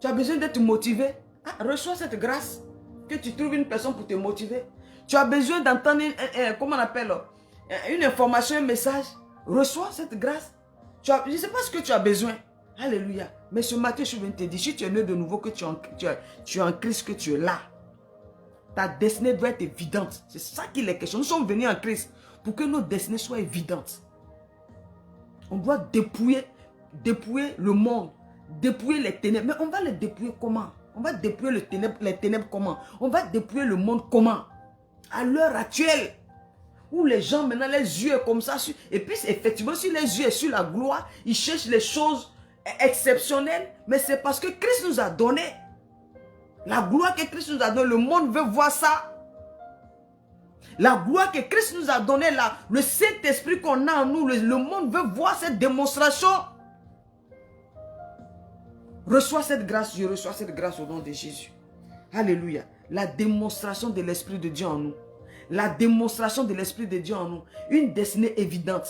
Tu as besoin d'être motivé. Ah, reçois cette grâce. Que tu trouves une personne pour te motiver. Tu as besoin d'entendre, comment on appelle, une information, un message. Reçois cette grâce. Je ne sais pas ce que tu as besoin. Alléluia. Mais ce matin, je viens te dire, si tu es né de nouveau, que tu es en Christ, que tu es là. Ta destinée doit être évidente. C'est ça qu'il est question. Nous sommes venus en Christ pour que nos destinées soient évidentes. On doit dépouiller le monde, dépouiller les ténèbres. Mais on va les dépouiller comment? On va dépouiller les ténèbres comment? On va dépouiller le monde comment? À l'heure actuelle, où les gens maintenant, les yeux comme ça. Et puis effectivement, si les yeux sont sur la gloire, ils cherchent les choses exceptionnelles. Mais c'est parce que Christ nous a donné. La gloire que Christ nous a donnée, le monde veut voir ça. La gloire que Christ nous a donnée, là, le Saint-Esprit qu'on a en nous, le monde veut voir cette démonstration. Reçois cette grâce, je reçois cette grâce au nom de Jésus. Alléluia. La démonstration de l'Esprit de Dieu en nous. La démonstration de l'Esprit de Dieu en nous. Une destinée évidente.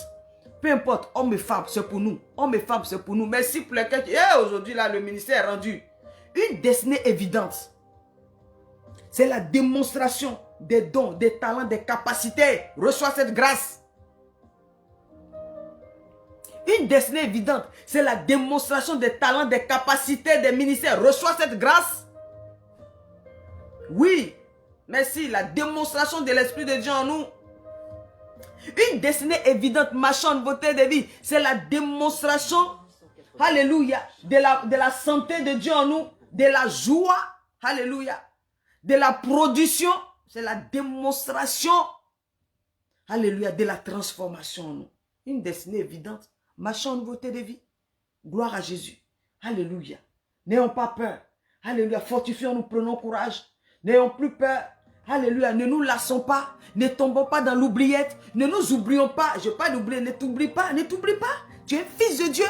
Peu importe, homme et femme, c'est pour nous. Homme et femme, c'est pour nous. Merci pour lesquels, aujourd'hui, là, le ministère est rendu. Une destinée évidente. C'est la démonstration des dons, des talents, des capacités. Reçois cette grâce. Une destinée évidente, c'est la démonstration des talents, des capacités, des ministères. Reçois cette grâce. Oui, merci. La démonstration de l'Esprit de Dieu en nous. Une destinée évidente, marchant en beauté de vie, c'est la démonstration, alléluia, de la santé de Dieu en nous, de la joie, alléluia, de la production, c'est la démonstration, alléluia, de la transformation en nous. Une destinée évidente, marchant en beauté de vie. Gloire à Jésus. Alléluia. N'ayons pas peur. Alléluia. Fortifions-nous, prenons courage. N'ayons plus peur. Alléluia. Ne nous lassons pas. Ne tombons pas dans l'oubliette. Ne nous oublions pas. Je ne vais pas l'oublier. Ne t'oublie pas. Ne t'oublie pas. Tu es fils de Dieu.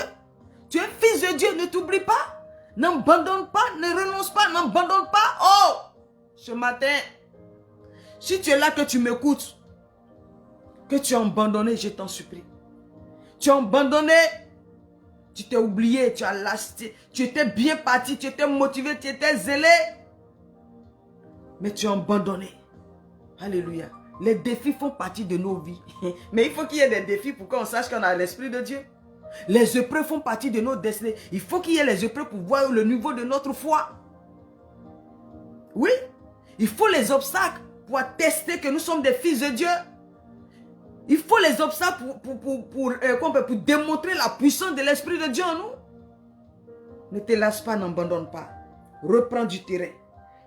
Tu es fils de Dieu. Ne t'oublie pas. N'abandonne pas. Ne renonce pas. N'abandonne pas. Oh! Ce matin, si tu es là que tu m'écoutes, que tu as abandonné, je t'en supplie. Tu as abandonné. Tu t'es oublié. Tu as lâché. Tu étais bien parti. Tu étais motivé. Tu étais zélé. Mais tu as abandonné. Alléluia. Les défis font partie de nos vies. Mais il faut qu'il y ait des défis pour qu'on sache qu'on a l'Esprit de Dieu. Les épreuves font partie de nos destinées. Il faut qu'il y ait les épreuves pour voir le niveau de notre foi. Oui. Il faut les obstacles pour attester que nous sommes des fils de Dieu. Il faut les obstacles pour démontrer la puissance de l'Esprit de Dieu en nous. Ne te lasse pas, n'abandonne pas. Reprends du terrain.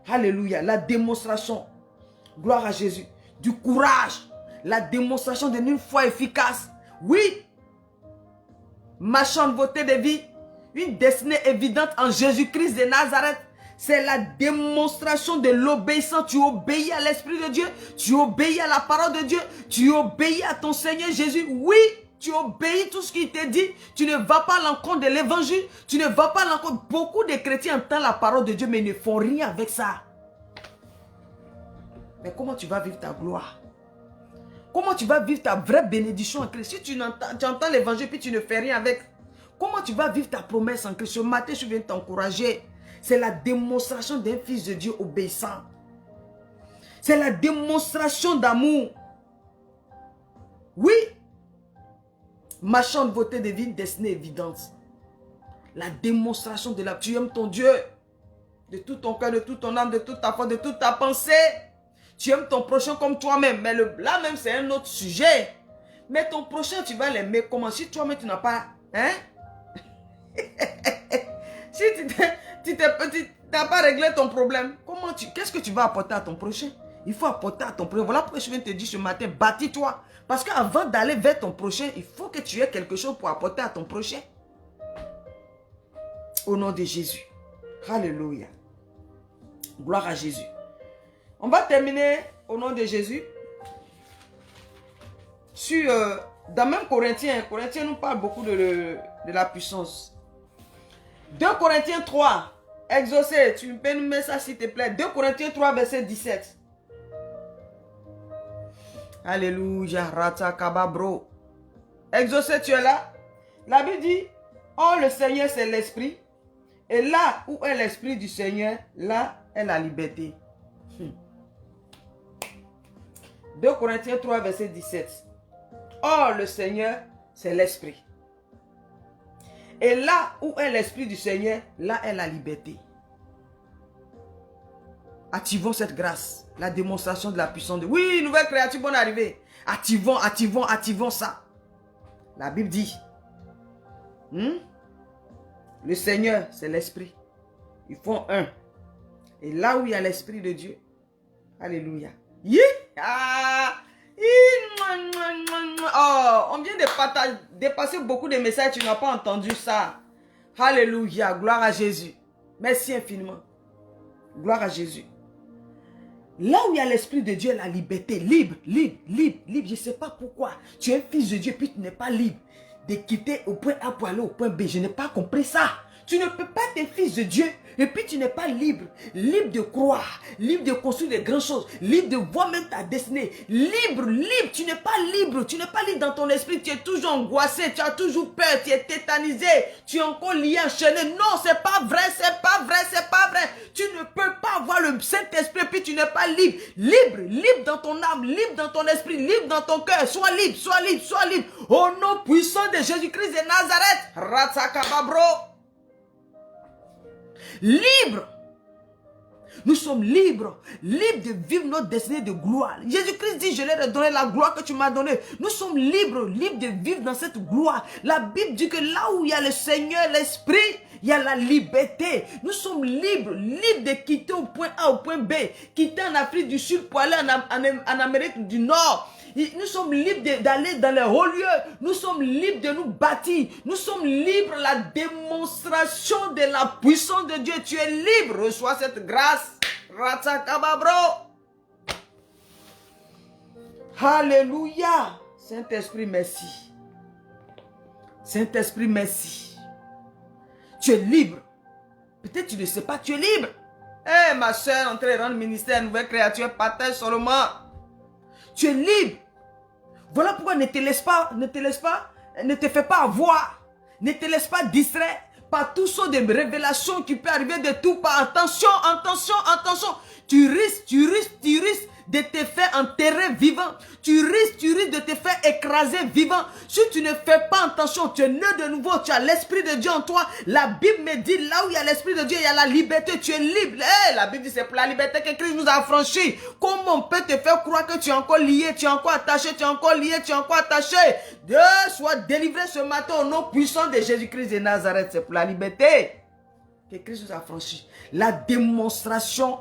Alléluia. La démonstration. Gloire à Jésus. Du courage. La démonstration d'une foi efficace. Oui. Marchant de beauté de vie. Une destinée évidente en Jésus-Christ de Nazareth. C'est la démonstration de l'obéissance. Tu obéis à l'Esprit de Dieu. Tu obéis à la parole de Dieu. Tu obéis à ton Seigneur Jésus. Oui. Tu obéis tout ce qu'il te dit. Tu ne vas pas à l'encontre de l'évangile. Tu ne vas pas à l'encontre. Beaucoup de chrétiens entendent la parole de Dieu, mais ils ne font rien avec ça. Mais comment tu vas vivre ta gloire? Comment tu vas vivre ta vraie bénédiction en Christ? Si tu entends l'évangile puis tu ne fais rien avec, comment tu vas vivre ta promesse en Christ? Ce matin, je viens t'encourager. C'est la démonstration d'un fils de Dieu obéissant. C'est la démonstration d'amour. Oui. Marchant de beauté de vie, une destinée évidente. La démonstration de la... Tu aimes ton Dieu. De tout ton cœur, de toute ton âme, de toute ta foi, de toute ta pensée. Tu aimes ton prochain comme toi-même. Mais là même, c'est un autre sujet. Mais ton prochain, tu vas l'aimer comment? Si toi-même, tu n'as pas... Hein? Si tu n'as pas réglé ton problème, qu'est-ce que tu vas apporter à ton prochain? Il faut apporter à ton prochain. Voilà pourquoi je viens te dire ce matin, bâtis-toi. Parce qu'avant d'aller vers ton prochain, il faut que tu aies quelque chose pour apporter à ton prochain. Au nom de Jésus. Alléluia. Gloire à Jésus. On va terminer au nom de Jésus. Dans même Corinthiens nous parle beaucoup de la puissance. 2 Corinthiens 3. Exaucé, tu peux nous mettre ça s'il te plaît. 2 Corinthiens 3, verset 17. Alléluia. Ratakababro. Exaucé, tu es là? La Bible dit, oh, le Seigneur, c'est l'Esprit. Et là où est l'Esprit du Seigneur, là est la liberté. 2 Corinthiens 3, verset 17. Oh, le Seigneur, c'est l'Esprit. Et là où est l'Esprit du Seigneur, là est la liberté. Activons cette grâce, la démonstration de la puissance de... Oui, nouvelle créature, bonne arrivée. Activons ça. La Bible dit, le Seigneur, c'est l'Esprit. Ils font un. Et là où il y a l'Esprit de Dieu, alléluia. Oh, on vient de passer beaucoup de messages, tu n'as pas entendu ça. Alléluia, gloire à Jésus. Merci infiniment. Gloire à Jésus. Là où il y a l'Esprit de Dieu, la liberté, libre. Je ne sais pas pourquoi. Tu es un fils de Dieu, puis tu n'es pas libre de quitter au point A pour aller au point B. Je n'ai pas compris ça. Tu ne peux pas être fils de Dieu et puis tu n'es pas libre. Libre de croire, libre de construire des grandes choses, libre de voir même ta destinée. Libre. Tu n'es pas libre. Tu n'es pas libre dans ton esprit. Tu es toujours angoissé, tu as toujours peur, tu es tétanisé, tu es encore lié, enchaîné. Non, c'est pas vrai. Tu ne peux pas avoir le Saint-Esprit et puis tu n'es pas libre. Libre dans ton âme, libre dans ton esprit, libre dans ton cœur. Sois libre. Au nom puissant de Jésus-Christ de Nazareth. Ratsakababro. Libre. Nous sommes libres de vivre notre destinée de gloire. Jésus-Christ dit, je leur ai donné la gloire que tu m'as donnée. Nous sommes libres de vivre dans cette gloire. La Bible dit que là où il y a le Seigneur, l'Esprit, il y a la liberté. Nous sommes libres de quitter au point A, au point B, quitter en Afrique du Sud pour aller en Amérique du Nord. Nous sommes libres d'aller dans les hauts lieux. Nous sommes libres de nous bâtir. Nous sommes libres de la démonstration de la puissance de Dieu. Tu es libre. Reçois cette grâce. Ratsakababro. Alléluia. Saint-Esprit, merci. Saint-Esprit, merci. Tu es libre. Peut-être tu ne sais pas, tu es libre. Eh, ma soeur, entrez dans le ministère, nouvelle créature, partage seulement. Tu es libre. Voilà pourquoi ne te fais pas avoir. Ne te laisse pas distraire par tout sortes de révélations qui peuvent arriver de tout part. Attention. Tu risques de te faire enterrer vivant. Tu risques de te faire écraser vivant. Si tu ne fais pas attention, tu es né de nouveau, tu as l'Esprit de Dieu en toi. La Bible me dit, là où il y a l'Esprit de Dieu, il y a la liberté, tu es libre. La Bible dit, c'est pour la liberté que Christ nous a affranchis. Comment on peut te faire croire que tu es encore lié, tu es encore attaché, sois délivré ce matin au nom puissant de Jésus-Christ de Nazareth. C'est pour la liberté que Christ nous a affranchis. La démonstration.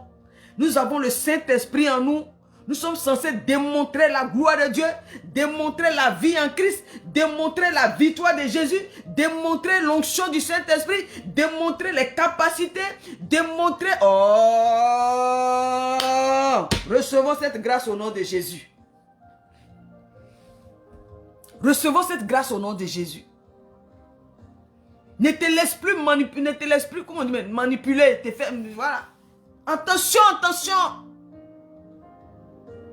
Nous avons le Saint-Esprit en nous. Nous sommes censés démontrer la gloire de Dieu, démontrer la vie en Christ, démontrer la victoire de Jésus, démontrer l'onction du Saint-Esprit, démontrer les capacités, démontrer... Oh! Recevons cette grâce au nom de Jésus. Recevons cette grâce au nom de Jésus. Ne te laisse plus manipuler, te faire... Voilà. Attention.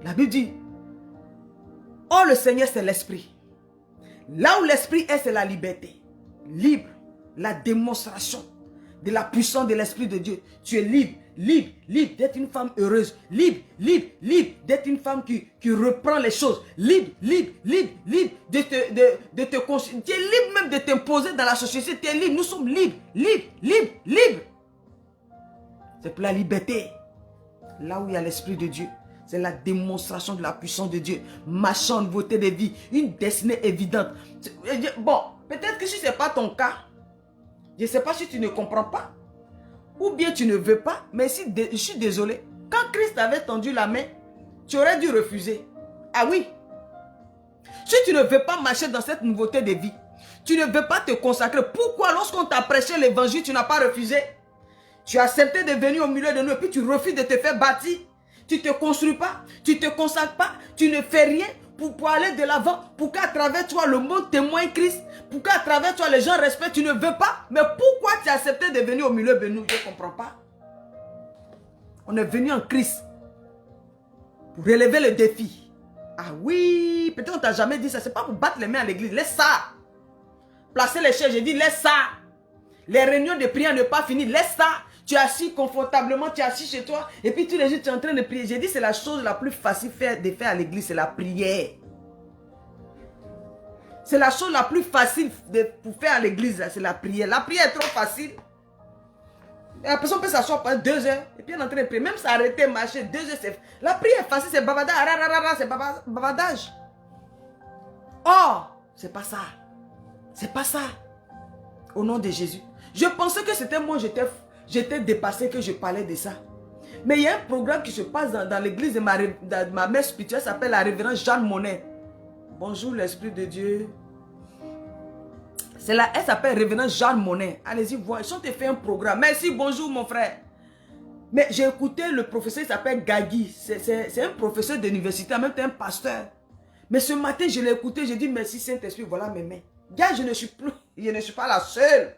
La Bible dit, oh le Seigneur c'est l'Esprit. Là où l'Esprit est, c'est la liberté. Libre, la démonstration de la puissance de l'Esprit de Dieu. Tu es libre d'être une femme heureuse. Libre d'être une femme qui reprend les choses. Libre de te construire. Tu es libre même de t'imposer dans la société. Tu es libre, nous sommes libres. C'est pour la liberté. Là où il y a l'Esprit de Dieu, c'est la démonstration de la puissance de Dieu. Marchant en nouveauté de vie. Une destinée évidente. Bon, peut-être que si ce n'est pas ton cas, je ne sais pas si tu ne comprends pas. Ou bien tu ne veux pas. Mais si, je suis désolé. Quand Christ avait tendu la main, tu aurais dû refuser. Ah oui. Si tu ne veux pas marcher dans cette nouveauté de vie, tu ne veux pas te consacrer. Pourquoi lorsqu'on t'a prêché l'évangile, tu n'as pas refusé? Tu as accepté de venir au milieu de nous et puis tu refuses de te faire bâtir. Tu ne te construis pas, tu ne te consacres pas, tu ne fais rien pour aller de l'avant, pour qu'à travers toi le monde témoigne Christ, pour qu'à travers toi les gens respectent, tu ne veux pas. Mais pourquoi tu as accepté de venir au milieu de nous? Je ne comprends pas. On est venu en Christ pour relever le défi. Ah oui, peut-être on t'a jamais dit ça. C'est pas pour battre les mains à l'église. Laisse ça. Placer les chaises, j'ai dit laisse ça. Les réunions de prière ne pas finir. Laisse ça. Tu es assis confortablement, tu es assis chez toi. Et puis tous les jours, tu es en train de prier. J'ai dit c'est la chose la plus facile de faire à l'église, c'est la prière. C'est la chose la plus facile pour faire à l'église, c'est la prière. La prière est trop facile. La personne peut s'asseoir pendant 2 heures et puis elle est en train de prier. Même s'arrêter, marcher, 2 heures, c'est... La prière est facile, c'est bavardage, c'est bavardage. Oh, c'est pas ça. C'est pas ça. Au nom de Jésus. Je pensais que c'était moi, j'étais dépassé, que je parlais de ça. Mais il y a un programme qui se passe dans l'église de ma mère spirituelle, s'appelle la révérende Jeanne Monnet. Bonjour l'Esprit de Dieu. Elle s'appelle révérende Jeanne Monnet. Allez-y voir, ils ont fait un programme. Merci, bonjour mon frère. Mais j'ai écouté le professeur, il s'appelle Gagui. C'est un professeur d'université, en même temps un pasteur. Mais ce matin, je l'ai écouté, j'ai dit merci Saint-Esprit, voilà mes mains. Gars, je ne suis pas la seule.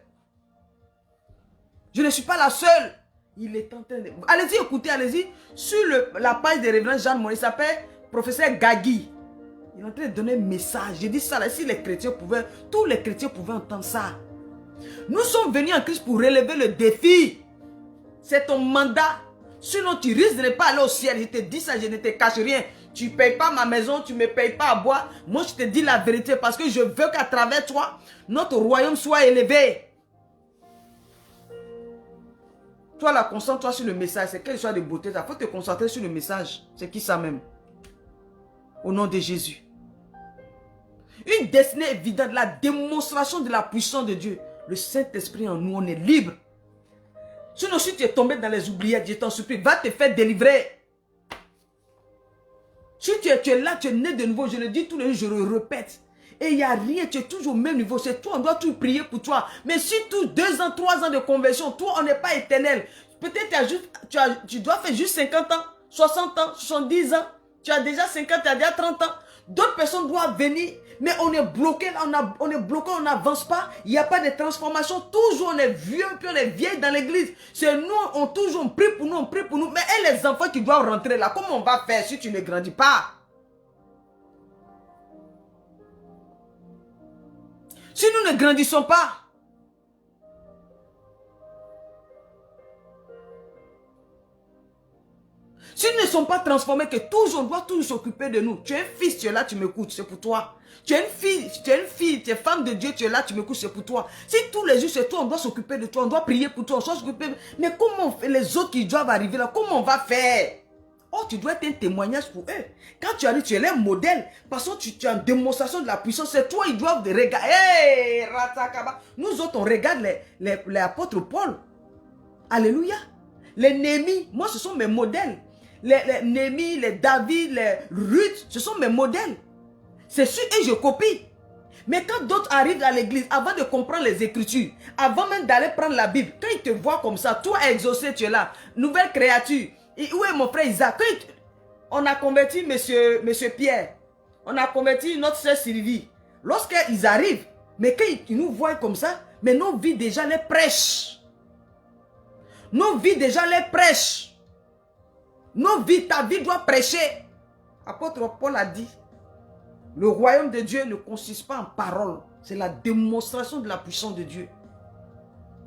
Je ne suis pas la seule. Il est en train de... Allez-y, écoutez, allez-y. Sur la page de révérende Jeanne Monnet, il s'appelle professeur Gagui. Il est en train de donner un message. J'ai dit ça là, si les chrétiens pouvaient, tous les chrétiens pouvaient entendre ça. Nous sommes venus en Christ pour relever le défi. C'est ton mandat. Sinon, tu risques de ne pas aller au ciel. Je te dis ça, je ne te cache rien. Tu ne payes pas ma maison, tu ne me payes pas à boire. Moi, je te dis la vérité parce que je veux qu'à travers toi, notre royaume soit élevé. Toi, là, concentre-toi sur le message. C'est quelle soit de beauté. Il faut te concentrer sur le message. C'est qui ça même? Au nom de Jésus. Une destinée évidente, la démonstration de la puissance de Dieu. Le Saint-Esprit en nous, on est libre. Sinon, si tu es tombé dans les oubliettes, je t'en supplie, va te faire délivrer. Si tu es là, tu es né de nouveau, je le dis tous les jours, je le répète. Et il n'y a rien, tu es toujours au même niveau. C'est toi, on doit tout prier pour toi. Mais si tous 2 ans, 3 ans de conversion, toi, on n'est pas éternel. Peut-être tu dois faire juste 50 ans, 60 ans, 70 ans. Tu as déjà 50, tu as déjà 30 ans. D'autres personnes doivent venir, mais on est bloqué, on est bloqué, on n'avance pas. Il n'y a pas de transformation. Toujours on est vieux, puis on est vieille dans l'église. C'est nous, on prie pour nous, on prie pour nous. Mais et les enfants qui doivent rentrer là, comment on va faire si tu ne grandis pas? Si nous ne grandissons pas, si nous ne sommes pas transformés, que toujours on doit toujours s'occuper de nous. Tu es un fils, tu es là, tu m'écoutes, c'est pour toi. Tu es une fille, tu es femme de Dieu, tu es là, tu m'écoutes, c'est pour toi. Si tous les jours c'est toi, on doit s'occuper de toi, on doit prier pour toi, on doit s'occuper. Mais comment on fait, les autres qui doivent arriver là, comment on va faire? Oh, tu dois être un témoignage pour eux. Quand tu arrives, tu es leur modèle. Parce que tu as une démonstration de la puissance. C'est toi, ils doivent regarder. Hey, Ratakaba. Nous autres, on regarde les apôtres Paul. Alléluia. Les Néhémie, moi, ce sont mes modèles. Les Néhémie, les David, les Ruth, ce sont mes modèles. C'est sûr et je copie. Mais quand d'autres arrivent à l'église, avant de comprendre les Écritures, avant même d'aller prendre la Bible, quand ils te voient comme ça, toi exaucé, tu es là, nouvelle créature. Et où est mon frère Isaac? On a converti monsieur Pierre. On a converti notre sœur Sylvie. Lorsqu'ils arrivent, mais quand ils nous voient comme ça, mais nos vies déjà les prêchent. Nos vies déjà les prêchent. Nos vies, ta vie doit prêcher. Apôtre Paul a dit, le royaume de Dieu ne consiste pas en paroles. C'est la démonstration de la puissance de Dieu.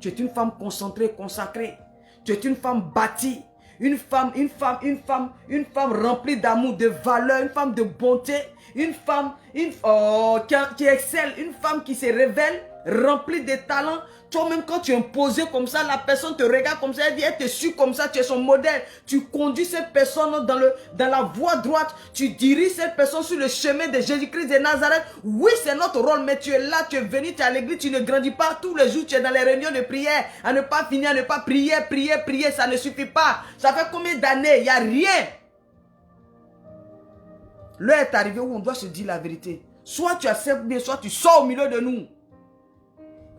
Tu es une femme concentrée, consacrée. Tu es une femme bâtie. Une femme remplie d'amour, de valeur, une femme de bonté, une femme qui excelle, une femme qui se révèle, remplie de talents. Toi-même, quand tu es imposé comme ça, la personne te regarde comme ça, elle dit, elle te suit comme ça, tu es son modèle. Tu conduis cette personne dans la voie droite, tu diriges cette personne sur le chemin de Jésus-Christ de Nazareth. Oui, c'est notre rôle, mais tu es là, tu es venu, tu es à l'église, tu ne grandis pas. Tous les jours, tu es dans les réunions de prière, à ne pas finir, à ne pas prier, ça ne suffit pas. Ça fait combien d'années? Il n'y a rien. L'heure est arrivée où on doit se dire la vérité. Soit tu acceptes bien, soit tu sors au milieu de nous.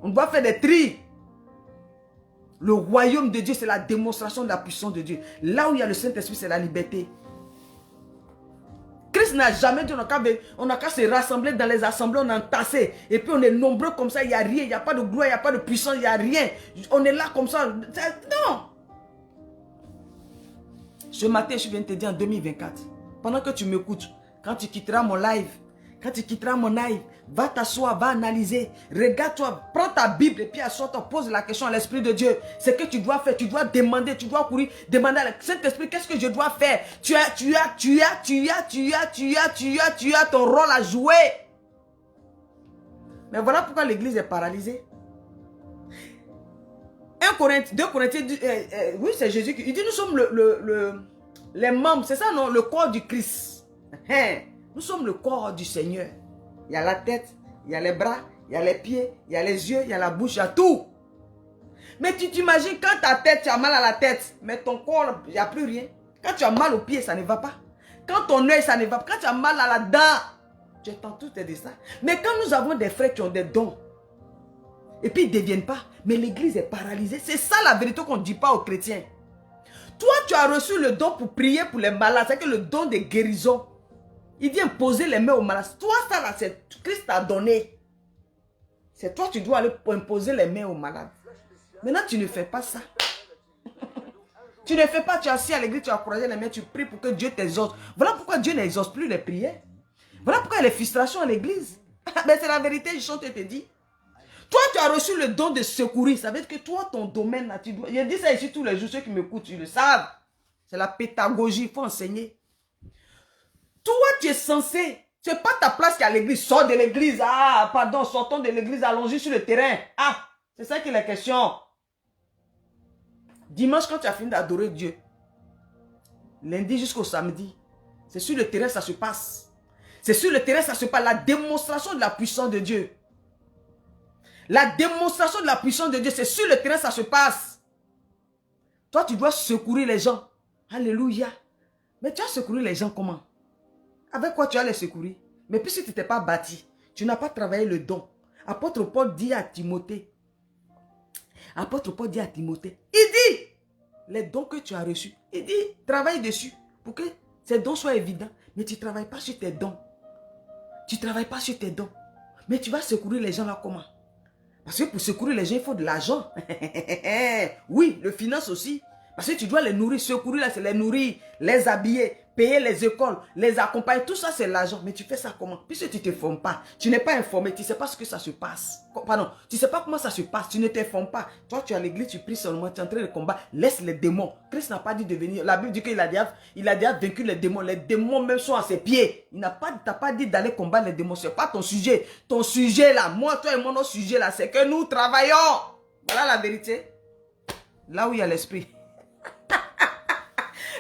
On doit faire des tris. Le royaume de Dieu, c'est la démonstration de la puissance de Dieu. Là où il y a le Saint-Esprit, c'est la liberté. Christ n'a jamais dit on n'a qu'à se rassembler dans les assemblées, on est entassés. Et puis on est nombreux comme ça, il n'y a rien, il n'y a pas de gloire, il n'y a pas de puissance, il n'y a rien. On est là comme ça. Non. Ce matin, je viens de te dire en 2024, pendant que tu m'écoutes, Quand tu quitteras mon live, va t'asseoir, va analyser. Regarde-toi, prends ta Bible et puis assois-toi, pose la question à l'Esprit de Dieu. C'est que tu dois faire, tu dois demander, tu dois courir, demander à Saint-Esprit, qu'est-ce que je dois faire? Tu as ton rôle à jouer. Mais voilà pourquoi l'église est paralysée. 2 Corinthiens, oui, c'est Jésus qui dit, nous sommes les membres, c'est ça non, le corps du Christ. Nous sommes le corps du Seigneur. Il y a la tête, il y a les bras, il y a les pieds, il y a les yeux, il y a la bouche, il y a tout. Mais tu t'imagines quand ta tête, tu as mal à la tête, mais ton corps, il n'y a plus rien. Quand tu as mal au pied, ça ne va pas. Quand ton œil, ça ne va pas. Quand tu as mal à la dent, tu entends tout de ça. Mais quand nous avons des frères qui ont des dons, et puis ils ne deviennent pas, mais l'église est paralysée. C'est ça la vérité qu'on ne dit pas aux chrétiens. Toi, tu as reçu le don pour prier pour les malades. C'est que le don de guérison. Il vient poser les mains aux malades. Toi, ça là, c'est Christ t'a donné. C'est toi, tu dois aller imposer les mains aux malades. Maintenant, tu ne fais pas ça. Tu ne fais pas, tu es assis à l'église, tu as croisé les mains, tu pries pour que Dieu t'exauce. Voilà pourquoi Dieu n'exauce plus les prières. Voilà pourquoi il y a les frustrations à l'église. Mais c'est la vérité, je chante et te dis. Toi, tu as reçu le don de secourir. Ça veut dire que toi, ton domaine, là, tu dois... Je dis ça ici tous les jours, ceux qui m'écoutent, ils le savent. C'est la pédagogie, il faut enseigner. Toi, tu es censé, ce n'est pas ta place qui est à l'église. Sors de l'église. Ah, pardon, sortons de l'église, allons-y sur le terrain. Ah, c'est ça qui est la question. Dimanche, quand tu as fini d'adorer Dieu, lundi jusqu'au samedi, c'est sur le terrain ça se passe. C'est sur le terrain ça se passe. La démonstration de la puissance de Dieu. La démonstration de la puissance de Dieu, c'est sur le terrain ça se passe. Toi, tu dois secourir les gens. Alléluia. Mais tu as secouru les gens comment? Avec quoi tu as les secourir? Mais puisque tu n'étais pas bâti, tu n'as pas travaillé le don. Apôtre Paul dit à Timothée, il dit, les dons que tu as reçus, il dit, travaille dessus pour que ces dons soient évidents. Mais tu ne travailles pas sur tes dons. Tu ne travailles pas sur tes dons. Mais tu vas secourir les gens là comment? Parce que pour secourir les gens, il faut de l'argent. Oui, le finance aussi. Parce que tu dois les nourrir. Secourir là, c'est les nourrir, les habiller, payer les écoles, les accompagner. Tout ça, c'est l'argent. Mais tu fais ça comment? Puisque tu ne te formes pas. Tu n'es pas informé. Tu ne sais pas ce que ça se passe. Pardon, tu ne sais pas comment ça se passe. Tu ne t'informes pas. Toi, tu es à l'église, tu pries seulement. Tu es en train de combattre. Laisse les démons. Christ n'a pas dit de venir. La Bible dit qu'il a déjà vaincu les démons. Les démons même sont à ses pieds. Il n'a pas, t'as pas dit d'aller combattre les démons. Ce n'est pas ton sujet. Ton sujet là, moi, toi et mon autre sujet là, c'est que nous travaillons. Voilà la vérité. Là où il y a l'esprit.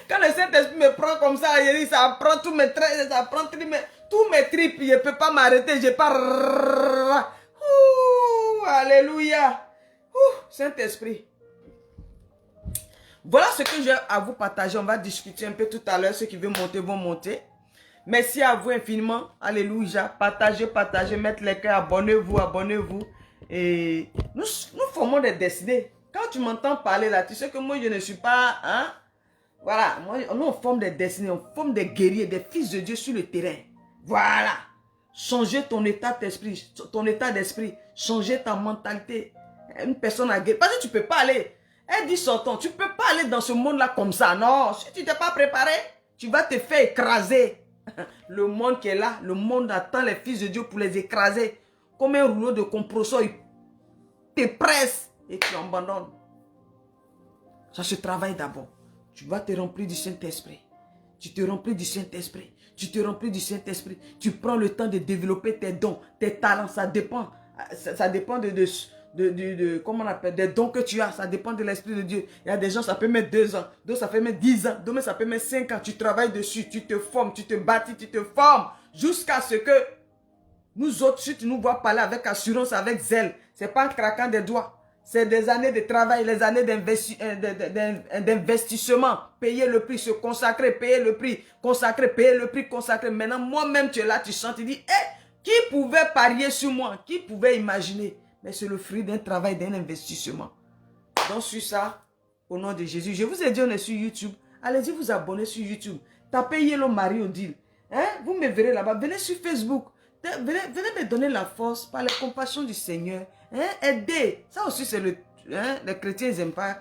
Quand le Saint-Esprit me prend comme ça, il dit, ça prend tous mes traits, ça prend tous mes tripes, je ne peux pas m'arrêter, je pars. Alléluia. Saint-Esprit. Voilà ce que j'ai à vous partager. On va discuter un peu tout à l'heure. Ceux qui veulent monter vont monter. Merci à vous infiniment. Alléluia. Partagez, mettez les cœurs, abonnez-vous. Et nous formons des destinées. Quand tu m'entends parler là, tu sais que moi je ne suis pas... Hein? Voilà, nous on forme des destinées, on forme des guerriers, des fils de Dieu sur le terrain. Voilà. Changer ton état d'esprit, changer ta mentalité. Une personne a guéri. Parce que tu ne peux pas aller. Elle dit sortant, tu ne peux pas aller dans ce monde-là comme ça. Non, si tu n'es pas préparé, tu vas te faire écraser. Le monde qui est là, le monde attend les fils de Dieu pour les écraser. Comme un rouleau de compresseur, il te presse et tu abandonnes. Ça se travaille d'abord. Tu vas te remplir du Saint-Esprit. Tu te remplis du Saint-Esprit. Tu te remplis du Saint-Esprit. Tu prends le temps de développer tes dons, tes talents. Ça dépend. Ça dépend comment on appelle, des dons que tu as. Ça dépend de l'Esprit de Dieu. Il y a des gens, ça peut mettre 2 ans. D'autres, ça peut mettre 10 ans. D'autres, ça peut mettre 5 ans. Tu travailles dessus. Tu te formes. Tu te bâtis. Tu te formes. Jusqu'à ce que nous autres, si tu nous vois parler avec assurance, avec zèle, ce n'est pas en craquant des doigts. C'est des années de travail, les années d'investissement. Payer le prix, se consacrer, payer le prix, consacrer, payer le prix, consacrer. Maintenant, moi-même, tu es là, tu sens, tu dis, qui pouvait parier sur moi? Qui pouvait imaginer? Mais c'est le fruit d'un travail, d'un investissement. Donc, sur ça, au nom de Jésus, je vous ai dit, on est sur YouTube. Allez-y vous abonner sur YouTube. Tapez Yellow Marie Odile. Vous me verrez là-bas. Venez sur Facebook. Venez me donner la force par la compassion du Seigneur. Aider. Ça aussi, c'est le... les chrétiens, ils n'aiment pas.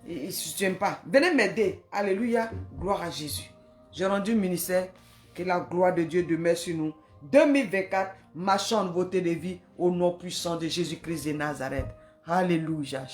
Ils ne soutiennent pas. Venez m'aider. Alléluia. Gloire à Jésus. J'ai rendu ministère Que la gloire de Dieu demeure sur nous. 2024, marchons en nouveauté de vie au nom puissant de Jésus-Christ de Nazareth. Alléluia.